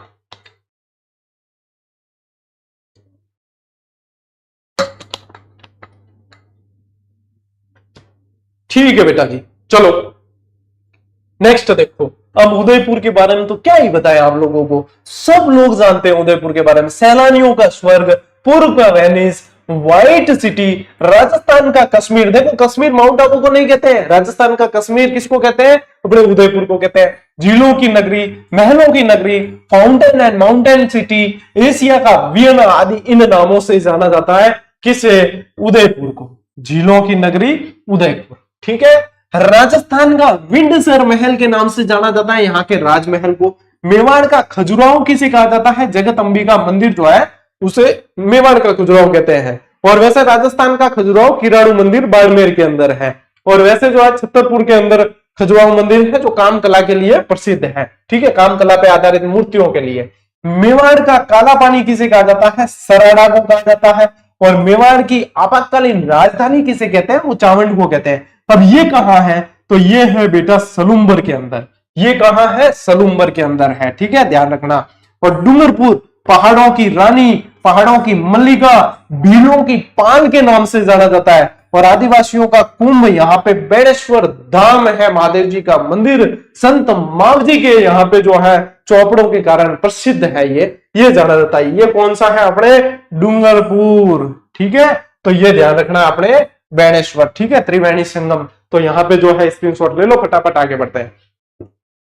[SPEAKER 1] ठीक है बेटा जी, चलो नेक्स्ट देखो। अब उदयपुर के बारे में तो क्या ही बताया आप लोगों को, सब लोग जानते हैं उदयपुर के बारे में। सैलानियों का स्वर्ग, पूर्व का वेनिस, व्हाइट सिटी, राजस्थान का कश्मीर। देखो कश्मीर माउंट आबू को नहीं कहते हैं, राजस्थान का कश्मीर किसको कहते हैं? अपने उदयपुर को कहते हैं। झीलों की नगरी, महलों की नगरी, fountain and mountain city, Asia का वियना आदि इन नामों से जाना जाता है किसे? उदयपुर को। झीलों की नगरी उदयपुर, ठीक है। राजस्थान का विंडसर महल के नाम से जाना जाता है यहाँ के राजमहल को। मेवाड़ का खजुराहो किसे कहा जाता है? जगत अंबिका मंदिर जो है उसे मेवाड़ का खजुराहो कहते हैं। और वैसे राजस्थान का खजुराहो किराणु मंदिर बाड़मेर के अंदर है। और वैसे जो है छतरपुर के अंदर खजुराहो मंदिर है जो काम कला के लिए प्रसिद्ध है, ठीक है, काम कला पे आधारित मूर्तियों के लिए। मेवाड़ का काला पानी किसे कहा जाता है? सराड़ा को कहा जाता है। और मेवाड़ की आपातकालीन राजधानी किसे कहते हैं? वो चावंड को कहते हैं। अब ये कहां है? तो ये है बेटा सलूम्बर के अंदर। ये कहां है? सलूम्बर के अंदर है, ठीक है, ध्यान रखना। और डूंगरपुर पहाड़ों की रानी, पहाड़ों की मल्लिका, भीलों की पान के नाम से जाना जाता है। और आदिवासियों का कुंभ, यहाँ पे बेणेश्वर धाम है, महादेव जी का मंदिर, संत मावजी के यहाँ पे जो है चौपड़ों के कारण प्रसिद्ध है, ये जाना जाता है। ये कौन सा है? अपने डूंगरपुर, ठीक है। तो ये ध्यान रखना अपने बेणेश्वर, ठीक है, त्रिवेणी संगम। तो यहाँ पे जो है स्क्रीनशॉट ले लो, फटाफट आगे बढ़ते हैं।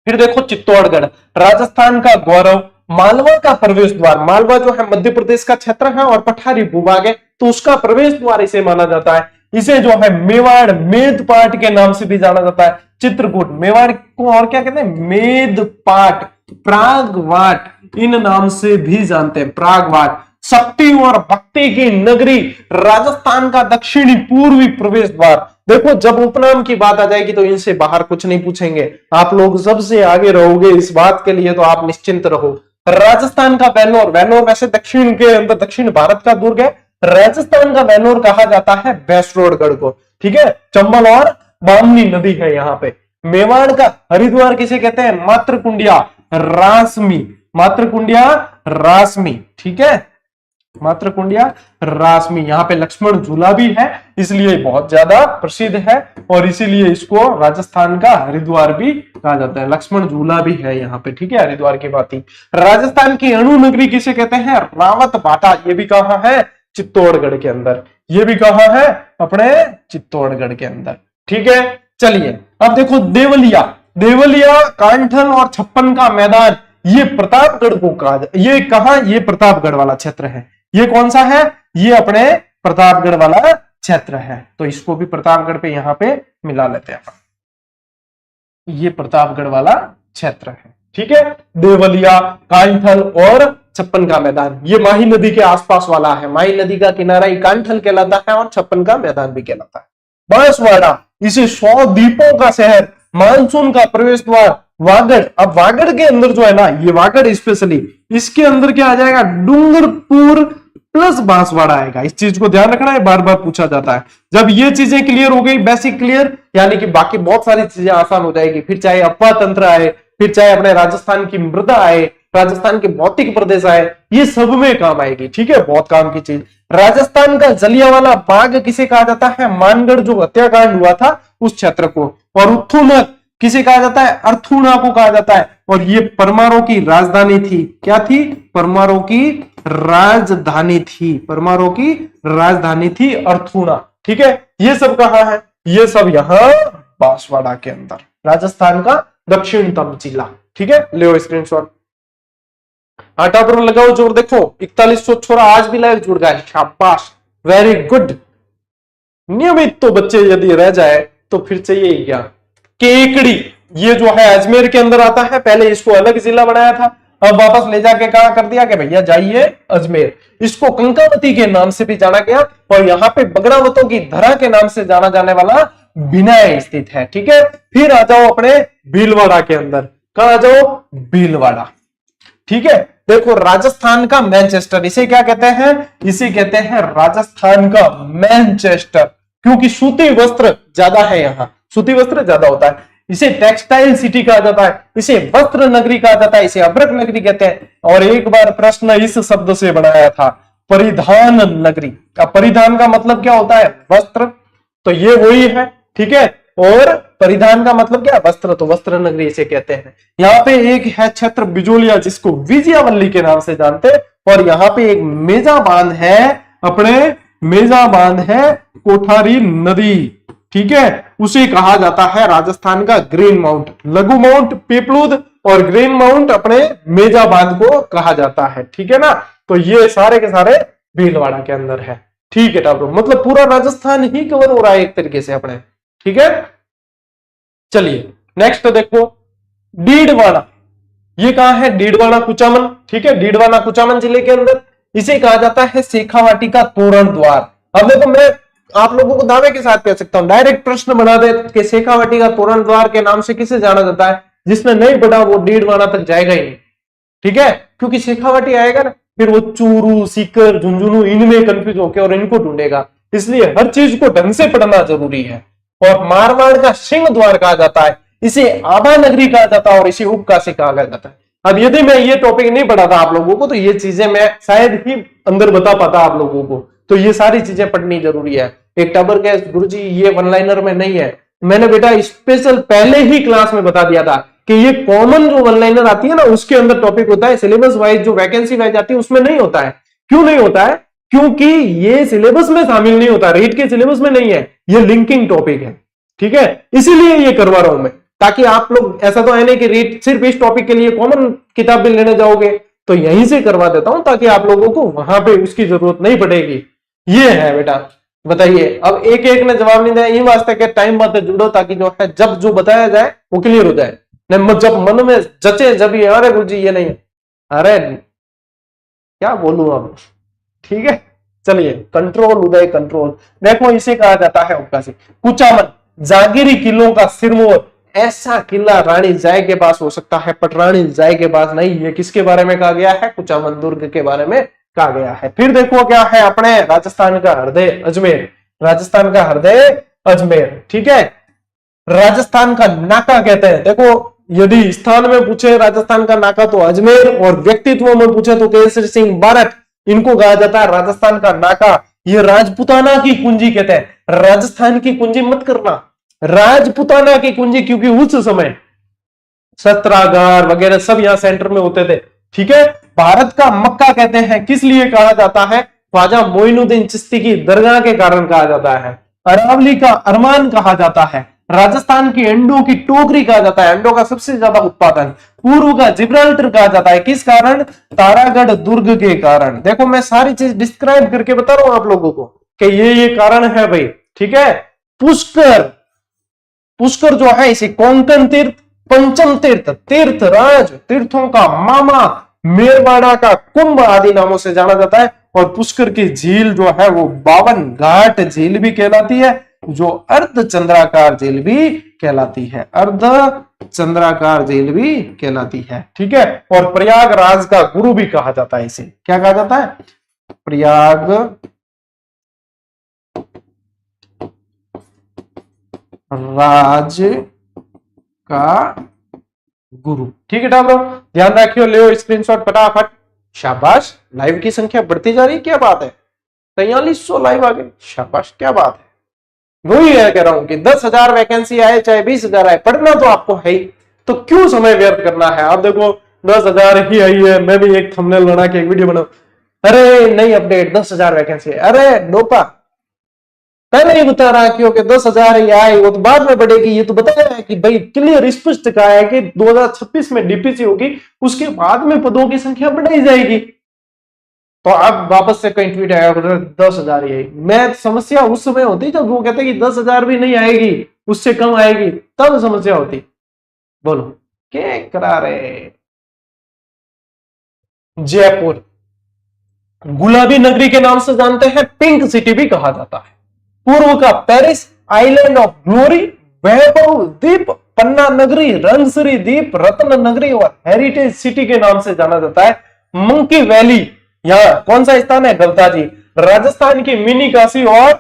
[SPEAKER 1] फिर देखो चित्तौड़गढ़, राजस्थान का गौरव, मालवा का प्रवेश द्वार, मालवा जो है मध्य प्रदेश का क्षेत्र है और पठारी भूभाग है, तो उसका प्रवेश द्वार इसे माना जाता है। इसे जो है मेवाड़ मेदपाट के नाम से भी जाना जाता है। चित्रकूट, मेवाड़ को और क्या कहते हैं, मेदपाट, प्रागवाट, इन नाम से भी जानते हैं, प्रागवाट। शक्ति और भक्ति की नगरी, राजस्थान का दक्षिणी पूर्वी प्रवेश द्वार। देखो जब उपनाम की बात आ जाएगी तो इनसे बाहर कुछ नहीं पूछेंगे, आप लोग सबसे आगे रहोगे इस बात के लिए, तो आप निश्चिंत रहो। राजस्थान का वेल्लोर, वेल्लोर वैसे दक्षिण के अंदर दक्षिण भारत का दुर्ग है, राजस्थान का वेल्लोर कहा जाता है बैसरोडगढ़ को, ठीक है। चंबल और बामनी नदी है यहाँ पे। मेवाड़ का हरिद्वार किसे कहते हैं, मातृकुंडिया रासमी, मातृकुंडिया रासमी, ठीक है, मातृकुंडिया रासमी। यहाँ पे लक्ष्मण झूला भी है, इसलिए बहुत ज्यादा प्रसिद्ध है और इसीलिए इसको राजस्थान का हरिद्वार भी कहा जाता है। लक्ष्मण झूला भी है यहाँ पे, ठीक है, हरिद्वार की बात ही। राजस्थान की अणु नगरी किसे कहते हैं, रावत बाटा, ये भी कहा है चित्तौड़गढ़ के अंदर, ये भी कहा है अपने चित्तौड़गढ़ के अंदर, ठीक है। चलिए अब देखो देवलिया, देवलिया, कांठल और छप्पन का मैदान, ये प्रतापगढ़ को कहा, ये कहा, ये प्रतापगढ़ वाला क्षेत्र है। ये कौन सा है, ये अपने प्रतापगढ़ वाला क्षेत्र है, तो इसको भी प्रतापगढ़ पे यहां पे मिला लेते हैं अपन, ये प्रतापगढ़ वाला क्षेत्र है, ठीक है। देवलिया, कांठल और छप्पन का मैदान, ये माही नदी के आसपास वाला है। माही नदी का किनारा ही कांठल कहलाता है और छप्पन का मैदान भी कहलाता है। बांसवाड़ा, इसे 100 द्वीपों का शहर, मानसून का प्रवेश द्वार, वागड़। अब वागड़ के अंदर जो है ना, ये वागड़ स्पेशली, इसके अंदर क्या आ जाएगा, डूंगरपुर प्लस बांसवाड़ा आएगा। इस चीज को ध्यान रखना है, बार बार पूछा जाता है। जब ये चीजें क्लियर हो गई, बेसिक क्लियर, यानी कि बाकी बहुत सारी चीजें आसान हो जाएगी। फिर चाहे अपवा तंत्र आए, फिर चाहे अपने राजस्थान की मृदा आए, राजस्थान के भौतिक प्रदेश आए, ये सब में काम आएगी, ठीक है, बहुत काम की चीज। राजस्थान का जलियांवाला बाग किसे कहा जाता है, मानगढ़ जो हत्याकांड हुआ था उस क्षेत्र को। और उत्थुनक किसे कहा जाता है, अर्थुणा को कहा जाता है। और ये परमारों की राजधानी थी, क्या थी, परमारों की राजधानी थी, परमारों की राजधानी थी अर्थुणा, ठीक है। ये सब कहां है, ये सब यहां बांसवाड़ा के अंदर, राजस्थान का दक्षिणतम जिला, ठीक है। ले स्क्रीनशॉट, आटा पर लगाओ जोर। देखो 4100 छोरा आज भी लाइव जुड़ गया, शाबाश, वेरी गुड। नियमित तो बच्चे यदि रह जाए तो फिर चाहिए ही क्या। केकड़ी, ये जो है अजमेर के अंदर आता है, पहले इसको अलग जिला बनाया था, अब वापस ले जाके कहा कर दिया कि भैया जाइए अजमेर। इसको कंकावती के नाम से भी जाना गया और यहाँ पे बगड़ावतों की धरा के नाम से जाना जाने वाला बिनाय स्थित है, ठीक है। फिर आ जाओ अपने भीलवाड़ा के अंदर, कहा आ जाओ, भीलवाड़ा, ठीक है। देखो राजस्थान का मैनचेस्टर, इसे क्या कहते हैं, इसे कहते हैं राजस्थान का मैनचेस्टर, क्योंकि सूती वस्त्र ज्यादा है, यहाँ सूती वस्त्र ज्यादा होता है। इसे टेक्सटाइल सिटी कहा जाता है, इसे वस्त्र नगरी कहा जाता है, इसे अभ्रक नगरी कहते हैं। और एक बार प्रश्न इस शब्द से बनाया था, परिधान नगरी। अब परिधान का मतलब क्या होता है, वस्त्र, तो ये वही है, ठीक है। और परिधान का मतलब क्या, वस्त्र, तो वस्त्र नगरी इसे कहते हैं। यहाँ पे एक है क्षेत्र बिजोलिया, जिसको विजयावल्ली के नाम से जानते हैं। और यहाँ पे एक मेजा बांध है, अपने मेजा बांध है कोठारी नदी, ठीक है, उसे कहा जाता है राजस्थान का ग्रीन माउंट। लघु माउंट पीपलूद और ग्रीन माउंट अपने मेजा बांध को कहा जाता है, ठीक है ना। तो ये सारे के सारे भीलवाड़ा के अंदर है, ठीक है टाबरो, मतलब पूरा राजस्थान ही कवर हो रहा है एक तरीके से अपने, ठीक है। चलिए नेक्स्ट देखो, डीडवाना, ये कहा है, डीडवाना कुचामन, ठीक है, डीडवाना कुचामन जिले के अंदर। इसे कहा जाता है शेखावाटी का तोरण द्वार। अब देखो मैं आप लोगों को दावे के साथ कह सकता हूं, डायरेक्ट प्रश्न बना दे कि शेखावाटी का तोरण द्वार के नाम से किसे जाना जाता है, जिसने नहीं पढ़ा वो डीडवाना तक जाएगा ही नहीं, ठीक है, क्योंकि शेखावाटी आएगा ना, फिर वो चूरू, सीकर, झुंझुनू इनमें कंफ्यूज होकर और इनको ढूंढेगा, इसलिए हर चीज को ढंग से पढ़ना जरूरी है। और मारवाड़ का सिंह द्वार कहा जाता है, इसे आभा नगरी कहा जाता है और इसे उपकाशी कहा जाता है। अब यदि मैं ये टॉपिक नहीं पढ़ाता आप लोगों को तो ये चीजें मैं शायद ही अंदर बता पाता आप लोगों को, तो ये सारी चीजें पढ़नी जरूरी है। एक टबर के गुरुजी ये वन लाइनर में नहीं है, मैंने बेटा स्पेशल पहले ही क्लास में बता दिया था कि ये कॉमन जो वन लाइनर आती है ना उसके अंदर टॉपिक होता है, सिलेबस वाइज जो वैकेंसी वाइज आती है उसमें नहीं होता है। क्यों नहीं होता है, क्योंकि ये सिलेबस में शामिल नहीं होता, रीट के सिलेबस में नहीं है, ये लिंकिंग टॉपिक है, ठीक है, इसीलिए ये करवा रहा हूं मैं, ताकि आप लोग, ऐसा तो है नहीं कि रीट सिर्फ इस टॉपिक के लिए कॉमन किताब भी लेने जाओगे तो यहीं से करवा देता हूं ताकि आप लोगों को वहां पे उसकी जरूरत नहीं पड़ेगी। ये है बेटा, बताइए। अब एक एक ने जवाब नहीं दिया, ये वास्ते के टाइम मत जुड़ो ताकि जो है जब जो बताया जाए वो क्लियर हो जाए। जब मन में जचे जब ये अरे गुरु जी ये नहीं है, अरे क्या बोलूं अब, ठीक है। चलिए, कंट्रोल उदय कंट्रोल, देखो इसे कहा जाता है अवकाशी। कुचामन जागीरी किलों का सिरमौर, ऐसा किला रानी जय के पास हो सकता है पर रानी जय के पास नहीं। ये किसके बारे में कहा गया है? कुचामन दुर्ग के बारे में कहा गया है। फिर देखो क्या है अपने राजस्थान का हृदय अजमेर, राजस्थान का हृदय अजमेर, ठीक है। राजस्थान का नाका कहते हैं, देखो यदि स्थान में पूछे राजस्थान का नाका तो अजमेर, और व्यक्तित्व में पूछे तो केसरी सिंह बारट, इनको कहा जाता है राजस्थान का नाका। ये राजपुताना की कुंजी कहते हैं, राजस्थान की कुंजी मत करना, राजपुताना की कुंजी, क्योंकि उस समय शस्त्रागार वगैरह सब यहां सेंटर में होते थे, ठीक है। भारत का मक्का कहते हैं, किस लिए कहा जाता है? ख्वाजा मोइनुद्दीन चिश्ती की दरगाह के कारण कहा जाता है। अरावली का अरमान कहा जाता है। राजस्थान की अंडों की टोकरी कहा जाता है, अंडों का सबसे ज्यादा उत्पादन। पूर्व का जिब्राल्टर कहा जाता है, किस कारण? तारागढ़ दुर्ग के कारण। देखो मैं सारी चीज डिस्क्राइब करके बता रहा हूं आप लोगों को कि ये कारण है भाई, ठीक है। पुष्कर, पुष्कर जो है इसे कोंकण तीर्थ, पंचम तीर्थ, तीर्थराज, तीर्थों का मामा, मेरवाड़ा का कुंभ आदि नामों से जाना जाता है। और पुष्कर की झील जो है वो 52 घाट झील भी कहलाती है, जो अर्ध चंद्राकार झील भी कहलाती है, अर्ध चंद्राकार झील भी कहलाती है, ठीक है। और प्रयागराज का गुरु भी कहा जाता है, इसे क्या कहा जाता है? प्रयाग राज का गुरु, ठीक है टाबरो, ध्यान रखियो। ले स्क्रीनशॉट फटाफट, शाबाश। लाइव की संख्या बढ़ती जा रही है, क्या बात है, 4300 लाइव आ गए, शाबाश, क्या बात है। वही है कह रहा हूं कि 10,000 वैकेंसी आए चाहे 20,000 आए, पढ़ना तो आपको है ही, तो क्यों समय व्यर्थ करना है। आप देखो 10,000 ही आई है, मैं भी एक थंबनेल बना के एक वीडियो बनाऊं, अरे नहीं अपडेट 10,000 वैकेंसी है, अरे डोपा पहले ही बता रहा क्यों कि 10,000 ही आए, वो तो बाद में बढ़ेगी। ये तो बताया है कि भाई क्लियर स्पष्ट कहा है कि 2026 में डीपीसी होगी, उसके बाद में पदों की संख्या बढ़ाई जाएगी। तो अब वापस से कहीं ट्वीट आया 10,000 ही आएगी। मैं समस्या उस समय होती जब वो कहते कि 10,000 भी नहीं आएगी, उससे कम आएगी, तब समस्या होती। बोलो क्या करा रहे। जयपुर गुलाबी नगरी के नाम से जानते हैं, पिंक सिटी भी कहा जाता है। पूर्व का पेरिस, आइलैंड ऑफ ग्लोरी, वैभव द्वीप, पन्ना नगरी, रंगसरी द्वीप, रत्न नगरी और हेरिटेज सिटी के नाम से जाना जाता है। मंकी वैली, यहाँ कौन सा स्थान है? गलता जी, राजस्थान की मिनी काशी, और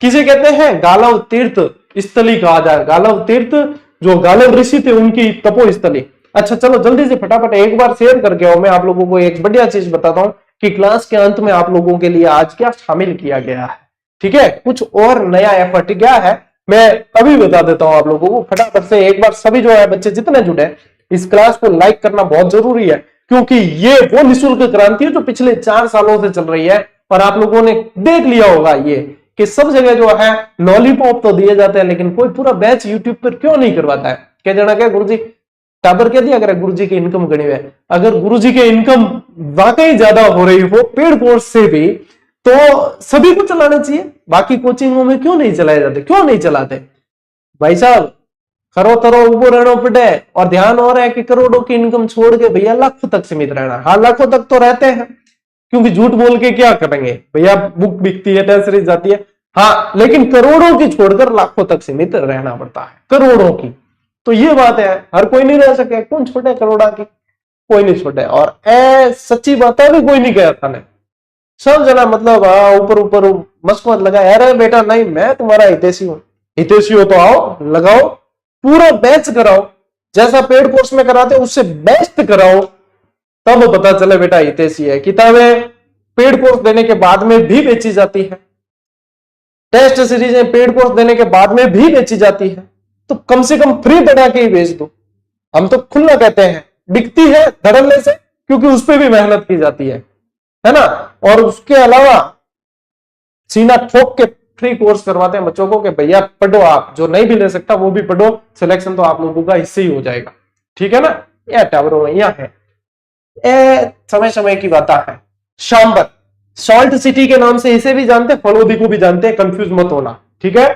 [SPEAKER 1] किसे कहते हैं? गालव तीर्थ स्थली कहा जाए। गालव तीर्थ जो गालव ऋषि थे उनकी तपो स्थली। अच्छा चलो जल्दी से फटाफट एक बार शेयर करके आओ। मैं आप लोगों को एक बढ़िया चीज बताता हूं कि क्लास के अंत में आप लोगों के लिए आज क्या शामिल किया गया है, ठीक है। कुछ और नया एफर्ट क्या है मैं अभी बता देता हूं आप लोगों को। फटाफट से एक बार सभी जो है बच्चे जितने जुड़े इस क्लास को लाइक करना बहुत जरूरी है, क्योंकि ये वो निःशुल्क क्रांति है जो पिछले 4 सालों से चल रही है। और आप लोगों ने देख लिया होगा ये कि सब जगह जो है लॉलीपॉप तो दिए जाते हैं, लेकिन कोई पूरा बैच यूट्यूब पर क्यों नहीं करवाता है? क्या जाना क्या गुरुजी टाबर कह दिया अगर गुरुजी की इनकम गणी हुई है। अगर गुरुजी की इनकम वाकई ज्यादा हो रही हो पेड कोर्स से भी, तो सभी को चलाना चाहिए। बाकी कोचिंगों में क्यों नहीं चलाए जाते, क्यों नहीं चलाते भाई साहब? करो तरो उबो रहना पड़े, और ध्यान हो रहा है कि करोड़ों की इनकम छोड़ के भैया लाखों तक सीमित रहना। हाँ लाखों तक तो रहते हैं, क्योंकि झूठ बोल के क्या करेंगे भैया, बुक बिकती है, टेस्ट सीरीज जाती है, हाँ, लेकिन करोड़ों की छोड़कर लाखों तक सीमित रहना पड़ता है, करोड़ों की। तो ये बात है, हर कोई नहीं रह सके, कौन छोटे करोड़ा की, कोई नहीं छोटे। और सच्ची बात है भी कोई नहीं गया था, सब जना मतलब ऊपर ऊपर मस्कुत लगाए, अरे बेटा नहीं मैं तुम्हारा हितैषी हूं, हितैषी हो तो आओ लगाओ, पूरा बैच कराओ, जैसा पेड कोर्स में कराते उससे बेस्ट कराओ, तब पता चले बेटा हितैषी है। किताबें पेड कोर्स देने के बाद में भी बेची जाती है, टेस्ट सीरीजें पेड कोर्स देने के बाद में भी बेची जाती है, तो कम से कम फ्री बना के ही बेच दो। हम तो खुला कहते हैं बिकती है धड़ल्ले से, क्योंकि उस पर भी मेहनत की जाती है ना। और उसके अलावा सीना ठोक के फ्री कोर्स करवाते हैं बच्चों को कि भैया पढ़ो, आप जो नहीं भी ले सकता वो भी पढ़ो, सिलेक्शन तो आप लोगों का इससे ही हो जाएगा, ठीक है ना। यह टावरों में यह है समय समय की बात है। शांबर, सॉल्ट सिटी के नाम से इसे भी जानते हैं, फलोदी को भी जानते हैं, कंफ्यूज मत होना, ठीक है।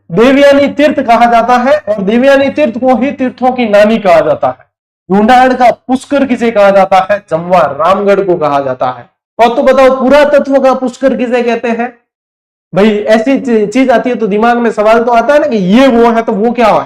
[SPEAKER 1] देवयानी तीर्थ कहा जाता है और देवयानी तीर्थ को ही तीर्थों की नानी कहा जाता है। ढूंढाड़ का पुष्कर किसे कहा जाता है? जमवा रामगढ़ को कहा जाता है। और तो बताओ पुरातत्व का पुष्कर किसे कहते हैं? भाई ऐसी चीज आती है तो दिमाग में सवाल तो आता है ना कि ये वो है तो वो क्या है।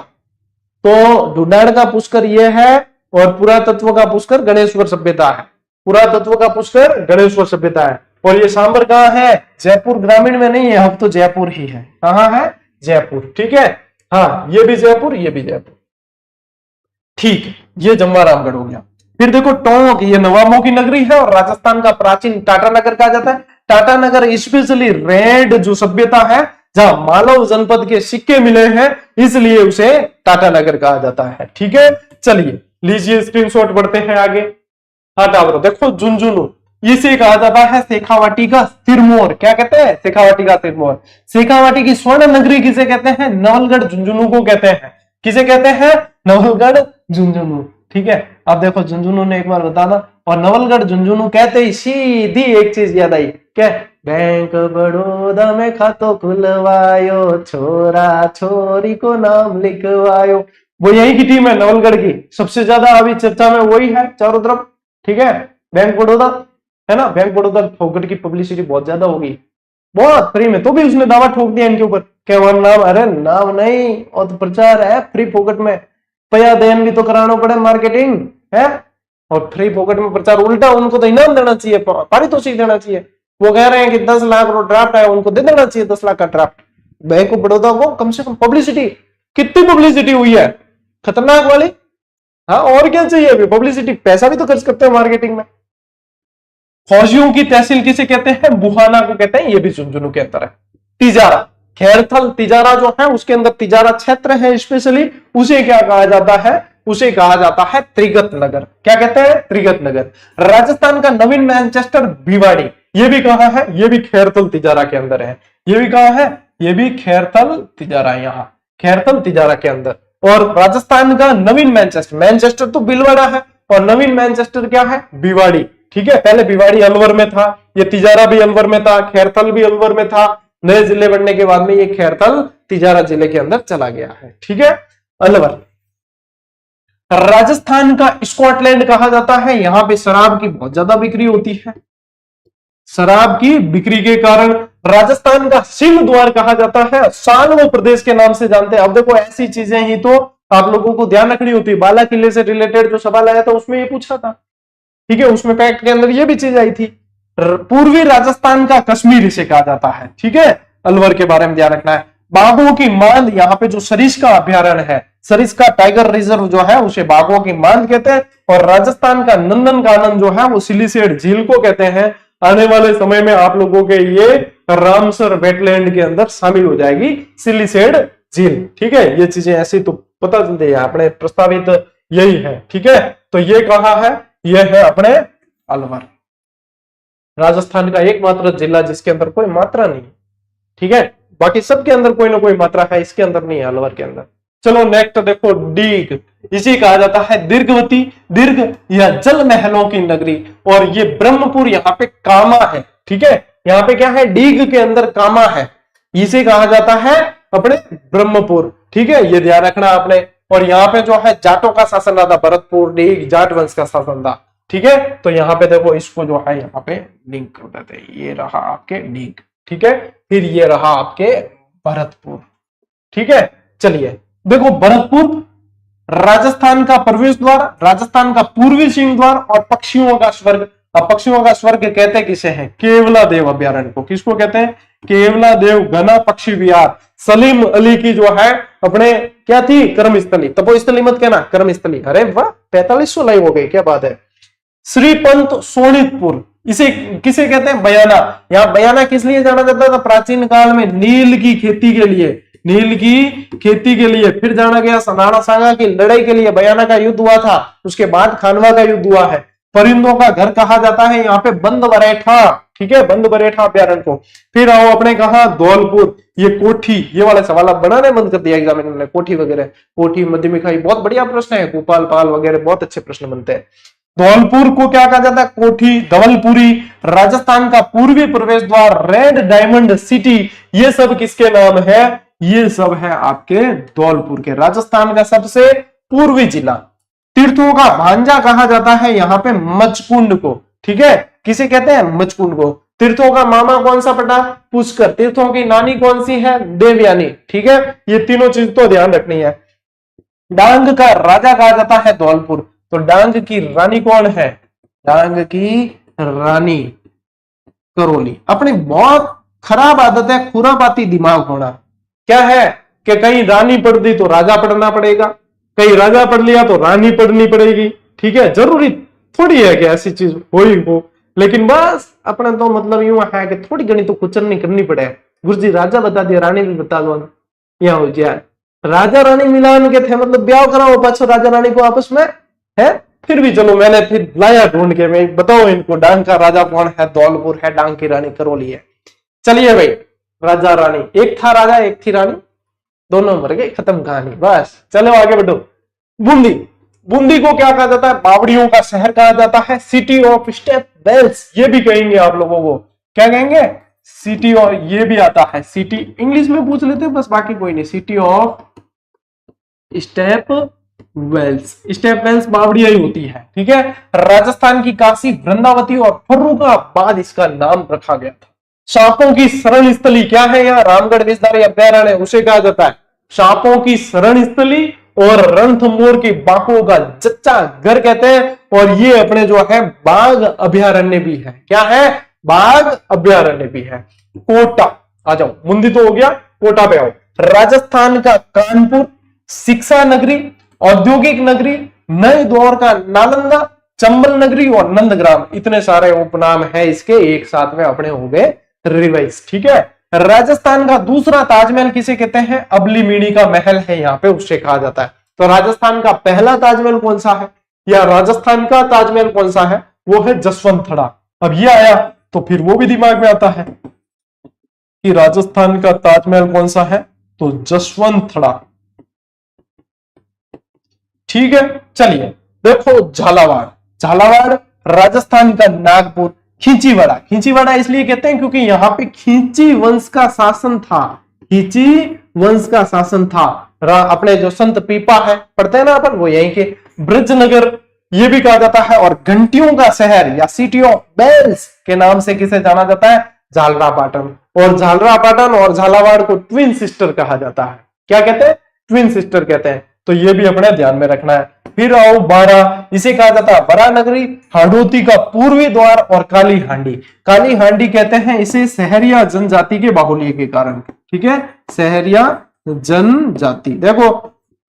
[SPEAKER 1] तो ढूंढाड़ का पुष्कर ये है और पुरातत्व का पुष्कर गणेश्वर सभ्यता है। पुरातत्व का पुष्कर गणेश्वर सभ्यता है। और ये सांबर कहाँ है? जयपुर ग्रामीण में नहीं है, अब तो जयपुर ही है। कहाँ है? जयपुर, ठीक है। हाँ, ये भी जयपुर, ये भी जयपुर, ठीक है। ये जमवा रामगढ़ हो गया। फिर देखो टोंक, ये नवाबों की नगरी है और राजस्थान का प्राचीन टाटा नगर कहा जाता है। टाटा नगर स्पेशली रेड जो सभ्यता है, जहां मालव जनपद के सिक्के मिले हैं, इसलिए उसे टाटा नगर कहा जाता है, ठीक है। चलिए लीजिए स्क्रीनशॉट, बढ़ते हैं आगे। हाँ टावरो देखो, झुंझुनू इसे कहा जाता है शेखावाटी का सिरमौर। क्या कहते हैं? शेखावाटी का सिरमौर। शेखावाटी की स्वर्ण नगरी किसे कहते हैं? नवलगढ़ झुंझुनू को कहते हैं। किसे कहते हैं? नवलगढ़ झुंझुनू, ठीक है। अब देखो झुंझुनू ने एक बार बताना, और नवलगढ़ झुंझुनू कहते ही सीधी एक चीज याद आई, क्या? बैंक बड़ौदा में खातो खुलवायो, छोरा छोरी को नाम लिखवायो। वो यही की टीम है नवलगढ़ की, सबसे ज्यादा अभी चर्चा में वही है चारों तरफ, ठीक है। बैंक बड़ौदा है ना, बैंक बड़ौदा फोकट की पब्लिसिटी बहुत ज्यादा होगी, बहुत फ्री में, तो भी उसने दावा ठोक दिया इनके ऊपर, क्या वो नाम? अरे नाम नहीं, और तो प्रचार है फ्री फोकट में, पया देन भी तो कराना पड़े, मार्केटिंग है और फ्री फोकट में प्रचार। उल्टा उनको तो इनाम देना चाहिए, पारितोषिक देना चाहिए। वो कह रहे हैं कि 10 लाख ड्राफ्ट है, उनको दे देना चाहिए 10 लाख का ड्राफ्ट। बैंक ऑफ बड़ौदा को कम से कम पब्लिसिटी, कितनी पब्लिसिटी हुई है, खतरनाक वाली। हाँ और क्या चाहिए अभी, पब्लिसिटी, पैसा भी तो खर्च करते हैं मार्केटिंग में। फौजियों की तहसील किसे कहते हैं? बुहाना को कहते हैं, ये भी झुंझुनू के अंदर है। तिजारा, खैरथल तिजारा जो है उसके अंदर तिजारा क्षेत्र है स्पेशली, उसे क्या कहा जाता है? उसे कहा जाता है त्रिगत नगर। क्या कहते हैं? त्रिगत नगर। राजस्थान का नवीन मैनचेस्टर भिवाड़ी, ये भी कहा है? ये भी खैरथल तिजारा के अंदर है। ये भी कहा है? ये भी खैरथल तिजारा, यहां खैरथल तिजारा के अंदर। और राजस्थान का नवीन मैनचेस्टर, मैनचेस्टर तो भीलवाड़ा है और नवीन मैनचेस्टर क्या है? भिवाड़ी, ठीक है। पहले भिवाड़ी अलवर में था, ये तिजारा भी अलवर में था, खैरथल भी अलवर में था। नए जिले बनने के बाद में ये खैरथल तिजारा जिले के अंदर चला गया है, ठीक है। अलवर, राजस्थान का स्कॉटलैंड कहा जाता है, यहां पे शराब की बहुत ज्यादा बिक्री होती है। शराब की बिक्री के कारण राजस्थान का सिंह द्वार कहा जाता है, सालवो प्रदेश के नाम से जानते हैं। अब देखो ऐसी चीजें ही तो आप लोगों को ध्यान रखनी होती है। बाला किले से रिलेटेड जो सवाल आया था उसमें ये पूछा था, ठीक है, उसमें फैक्ट के अंदर ये भी चीज आई थी। पूर्वी राजस्थान का कश्मीर इसे कहा जाता है, ठीक है। अलवर के बारे में ध्यान रखना है। बाघों की मांद, यहाँ पे जो सरिस्का अभ्यारण्य है, सरिस्का टाइगर रिजर्व जो है उसे बाघों की मांद कहते हैं। और राजस्थान का नंदन कानन जो है वो सिलीसेड झील को कहते हैं। आने वाले समय में आप लोगों के ये रामसर वेटलैंड के अंदर शामिल हो जाएगी सिलीसेड झील, ठीक है। ये चीजें ऐसी तो पता चलती है, अपने प्रस्तावित यही है, ठीक है। तो ये कहा है, यह है अपने अलवर, राजस्थान का एकमात्र जिला जिसके अंदर कोई मात्रा नहीं, ठीक है। बाकी सबके अंदर कोई ना कोई मात्रा है, इसके अंदर नहीं है, अलवर के अंदर। चलो नेक्स्ट देखो, डीग, इसे कहा जाता है दीर्घवती, दीर्घ या जल महलों की नगरी। और ये ब्रह्मपुर यहाँ पे कामा है, ठीक है। यहाँ पे क्या है? डीग के अंदर कामा है, इसे कहा जाता है अपने ब्रह्मपुर, ठीक है। ये ध्यान रखना आपने। और यहाँ पे जो है जाटों का शासन रहा था, भरतपुर डीग जाट वंश का शासन था, ठीक है। तो यहाँ पे देखो इसको जो है यहाँ पे लिंक कर देते हैं, ये रहा आपके डीग, ठीक है। फिर ये रहा आपके भरतपुर, ठीक है। चलिए देखो, भरतपुर राजस्थान का प्रवेश द्वार, राजस्थान का पूर्वी सिंह द्वार और पक्षियों का स्वर्ग। अब पक्षियों का स्वर्ग कहते किसे हैं? केवला देव अभ्यारण्य को। किसको कहते हैं? केवला देव घना पक्षी विहार। सलीम अली की जो है अपने क्या थी? कर्मस्थली, तपोस्थली मत कहना, कर्मस्थली। अरे वाह, 4500 लाइव हो गई, क्या बात है। श्रीपंत सोनितपुर, इसे किसे कहते हैं? बयाना। यहाँ बयाना किस लिए जाना जाता था? प्राचीन काल में नील की खेती के लिए, नील की खेती के लिए। फिर जाना गया राणा सांगा की लड़ाई के लिए, बयाना का युद्ध हुआ था। उसके बाद खानवा का युद्ध हुआ है। परिंदों का घर कहा जाता है यहाँ पे बंद बरेठा, ठीक है, बंद बरेठा अभ्यारण्य को। फिर आओ अपने कहा धौलपुर, ये कोठी, ये वाले सवाल आप बनाने बंद कर दिया एग्जामिनर ने, कोठी वगैरह, कोठी मध्यमिका, बहुत बढ़िया प्रश्न है, गोपाल पाल वगैरह बहुत अच्छे प्रश्न बनते हैं। धौलपुर को क्या कहा जाता है? कोठी, धवलपुरी। राजस्थान का पूर्वी प्रवेश द्वार, रेड डायमंड सिटी, ये सब किसके नाम है? ये सब है आपके धौलपुर के, राजस्थान का सबसे पूर्वी जिला। तीर्थों का भांजा कहा जाता है यहाँ पे मचकुंड को, ठीक है, किसे कहते हैं? मचकुंड को। तीर्थों का मामा कौन सा पटा? पुष्कर। तीर्थों की नानी कौन सी है? देवयानी, ठीक है, ये तीनों चीज तो ध्यान रखनी है। डांग का राजा कहा जाता है धौलपुर, तो डांग की रानी कौन है? डांग की रानी करौली। अपनी बहुत खराब आदत है खुरापाती दिमाग होना। क्या है कि कहीं रानी पढ़ दी तो राजा पढ़ना पड़ेगा, कहीं राजा पढ़ लिया तो रानी पढ़नी पड़ेगी, ठीक है। जरूरी थोड़ी है कि ऐसी चीज हो ही हो, लेकिन बस अपना तो मतलब यूं है कि थोड़ी घनी तो कुचरनी करनी पड़े। गुरुजी राजा बता दिया, रानी भी बता दो, यहाँ हो जाए। राजा रानी मिलान के थे, मतलब ब्याह कराओ पाछो राजा रानी को आपस में, है। फिर भी चलो मैंने फिर लाया ढूंढ के, मैं बताओ इनको डांग का राजा कौन है? धौलपुर है, डांग की रानी करौली है। चलिए भाई, राजा रानी, एक था राजा एक थी रानी, दोनों मर गए, खत्म कहानी, बस। चलो आगे बढ़ो। बूंदी, बूंदी को क्या कहा जाता है? बावड़ियों का शहर कहा जाता है, सिटी ऑफ स्टेप वेल्स, ये भी कहेंगे आप लोगों को, क्या कहेंगे? सिटी, और ये भी आता है सिटी, इंग्लिश में पूछ लेते हैं बस, बाकी कोई नहीं। City of step wells, step wells बावड़िया ही होती है, ठीक है। राजस्थान की काशी, वृंदावती और फर्रुखाबाद इसका नाम रखा गया था। सांपों की शरण स्थली क्या है? यहाँ रामगढ़ विषधारी अभ्यारण्य, उसे कहा जाता है सांपों की शरण स्थली, और रणथंभौर की बाघों का जच्चा घर कहते हैं। और ये अपने जो है बाघ अभ्यारण्य भी है, क्या है? बाघ अभ्यारण्य भी है। कोटा आ जाओ, बूंदी तो हो गया, कोटा पे आओ। राजस्थान का कानपुर, शिक्षा नगरी, औद्योगिक नगरी, नए दौर का नालंदा, चंबल नगरी और नंदग्राम, इतने सारे उपनाम है इसके, एक साथ में अपने हो गए रिवाइज, ठीक है। राजस्थान का दूसरा ताजमहल किसे कहते हैं? अबली मीणी का महल है यहाँ पे, उससे कहा जाता है। तो राजस्थान का पहला ताजमहल कौन सा है, या राजस्थान का ताजमहल कौन सा है? वो है जसवंतथड़ा। अब ये आया तो फिर वो भी दिमाग में आता है कि राजस्थान का ताजमहल कौन सा है, तो जसवंतथड़ा, ठीक है। चलिए देखो, झालावाड़, झालावाड़ राजस्थान का नागपुर। खींचीवाड़ा, खींचीवाड़ा इसलिए कहते हैं क्योंकि यहाँ पे खींची वंश का शासन था, खींची वंश का शासन था। अपने जो संत पीपा है पढ़ते हैं ना अपन, वो यहीं के। ब्रजनगर ये भी कहा जाता है, और घंटियों का शहर या सिटी ऑफ बेल्स के नाम से किसे जाना जाता है? झालरापाटन। और झालरापाटन और झालावाड़ को ट्विन सिस्टर कहा जाता है। क्या कहते हैं? ट्विन सिस्टर कहते हैं। तो ये भी अपने ध्यान में रखना है। फिर आओ बारा, इसे कहा जाता है बरा नगरी, हाड़ौती का पूर्वी द्वार और काली हांडी। काली हांडी कहते हैं इसे सहरिया जनजाति के बाहुल्य के कारण, ठीक है, सहरिया जनजाति। देखो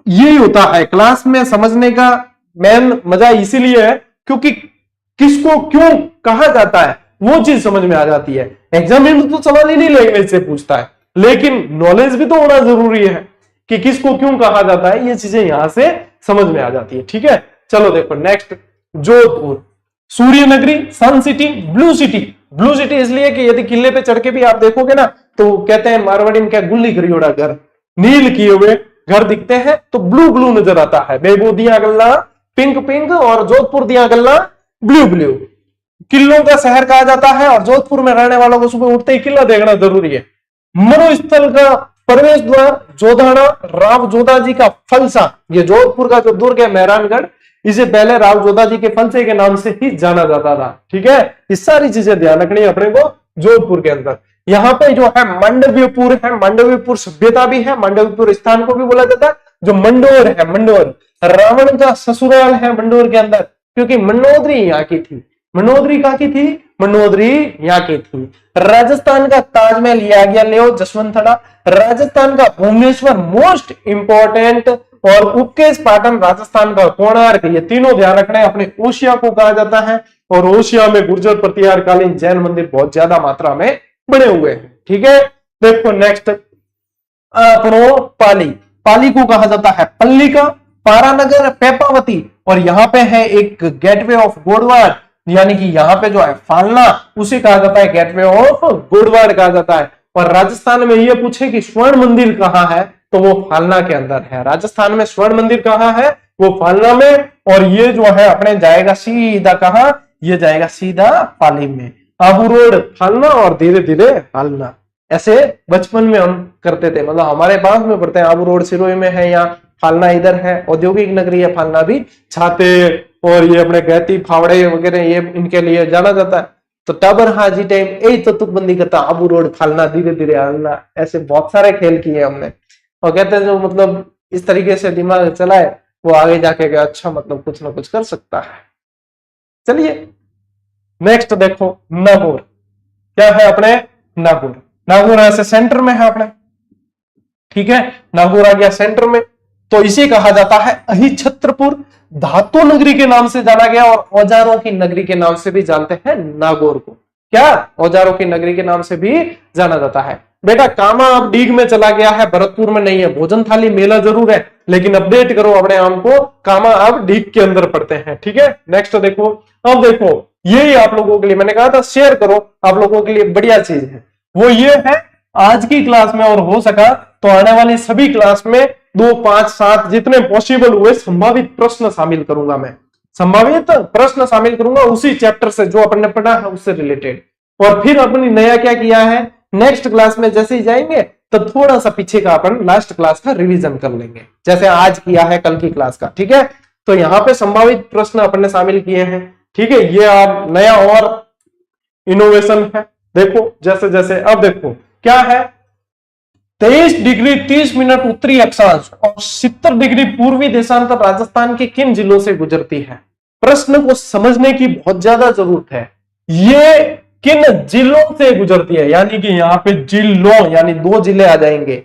[SPEAKER 1] यही होता है क्लास में समझने का मेन मजा, इसीलिए है क्योंकि किसको क्यों कहा जाता है वो चीज समझ में आ जाती है। एग्जाम में तो सवाल ही नहीं लैंग्वेज से पूछता है, लेकिन नॉलेज भी तो होना जरूरी है कि किसको क्यों कहा जाता है, ये चीजें यहां से समझ में आ जाती है, ठीक है। चलो देखो नेक्स्ट, जोधपुर, सूर्य नगरी, sun city, blue city. Blue city इसलिए कि यदि किले पे चढ़ के भी आप देखोगे ना तो कहते हैं मारवाड़ी में क्या, गुल्ली करियोड़ा घर, नील किए हुए घर दिखते हैं तो ब्लू ब्लू नजर आता है। बेबू दिया गल्ला पिंक पिंक और जोधपुर दिया गल्ला ब्लू ब्लू। किलों का शहर कहा जाता है और जोधपुर में रहने वालों को सुबह उठते ही किला देखना जरूरी है। मरुस्थल का प्रवेश द्वार जोधाना, राव जोधा जी का फलसा, ये जोधपुर का जो दुर्ग है मेहरानगढ़, इसे पहले राव जोधा जी के फलसे के नाम से ही जाना जाता था, ठीक है। ये सारी चीजें ध्यान रखनी है अपने को जोधपुर के अंदर। यहाँ पे जो है मांडव्यपुर है, मांडव्यपुर सभ्यता भी है, मांडव्यपुर स्थान को भी बोला जाता है। जो मंडोर है, मंडोर रावण का ससुराल है मंडोर के अंदर, क्योंकि मनोदरी यहाँ की थी। मनोदरी कहाँ की थी? मनोदरी यहाँ की थी। राजस्थान का ताजमहल ये आ गया, ले जसवंतथड़ा। राजस्थान का भुवनेश्वर मोस्ट इंपॉर्टेंट, और उपकेश पाटन राजस्थान का कोणार्क, ये तीनों ध्यान रखना। अपने ओशिया को कहा जाता है और ओशिया में गुर्जर प्रतिहारकालीन जैन मंदिर बहुत ज्यादा मात्रा में बने हुए हैं, ठीक है। देखो नेक्स्ट अपनो पाली, पाली को कहा जाता है पल्लिका, पारानगर, पेपावती, और यहाँ पे है एक गेटवे ऑफ गोडवार, यानी कि यहाँ पे जो है फालना, उसे कहा जाता है गेटवे ऑफ गोडवार कहा जाता है। और राजस्थान में ये पूछे कि स्वर्ण मंदिर कहाँ है, तो वो फालना के अंदर है। राजस्थान में स्वर्ण मंदिर कहाँ है? वो फालना में, और ये जो है अपने जाएगा सीधा कहां, ये जाएगा सीधा पाली में। आबू रोड फालना और धीरे धीरे फालना, ऐसे बचपन में हम करते थे। मतलब हमारे पास में पढ़ते हैं आबू रोड सिरोही में है, या फालना इधर है, औद्योगिक नगरी है फालना भी, छाते और ये अपने गहती फावड़े वगैरह ये इनके लिए जाना जाता है। तो टाबर हाजी टाइम यही तो तुकबंदी करता, आबू रोड फालना धीरे धीरे हालना, ऐसे बहुत सारे खेल किए हमने। और कहते हैं जो मतलब इस तरीके से दिमाग चलाए वो आगे जाके गया अच्छा मतलब कुछ ना कुछ कर सकता है। चलिए नेक्स्ट देखो नागौर, क्या है अपने नागौर, नागौर ऐसे सेंटर में है अपने, ठीक है, नागौर आ गया सेंटर में। तो इसे कहा जाता है अहिछत्रपुर, धातु नगरी के नाम से जाना गया, और औजारों की नगरी के नाम से भी जानते हैं नागौर को। क्या औजारों की नगरी के नाम से भी जाना जाता है। बेटा कामा अब डीग में चला गया है, भरतपुर में नहीं है। भोजन थाली मेला जरूर है, लेकिन अपडेट करो अपने आम को, कामा अब डीग के अंदर पड़ते हैं, ठीक है। नेक्स्ट देखो, अब देखो यही आप लोगों के लिए मैंने कहा था शेयर करो, आप लोगों के लिए बढ़िया चीज है, वो ये है आज की क्लास में, और हो सका तो आने वाली सभी क्लास में 2, 5, 7 जितने पॉसिबल हुए संभावित प्रश्न शामिल करूंगा। मैं संभावित प्रश्न शामिल करूंगा उसी चैप्टर से जो अपन ने पढ़ा है उससे रिलेटेड। और फिर अपनी नया क्या किया है, नेक्स्ट क्लास में जैसे ही जाएंगे तो थोड़ा सा पीछे का अपन लास्ट क्लास का रिवीजन कर लेंगे, जैसे आज किया है कल की क्लास का, ठीक है। तो यहाँ पे संभावित प्रश्न अपन ने शामिल किए हैं, ठीक है। ये आप नया और इनोवेशन है। देखो जैसे जैसे अब देखो क्या है, 23 डिग्री 30 मिनट उत्तरी अक्षांश और 70 डिग्री पूर्वी देशांतर राजस्थान के किन जिलों से गुजरती है। प्रश्न को समझने की बहुत ज्यादा जरूरत है। ये किन जिलों से गुजरती है, यानी कि यहाँ पे जिलों यानी 2 जिले आ जाएंगे।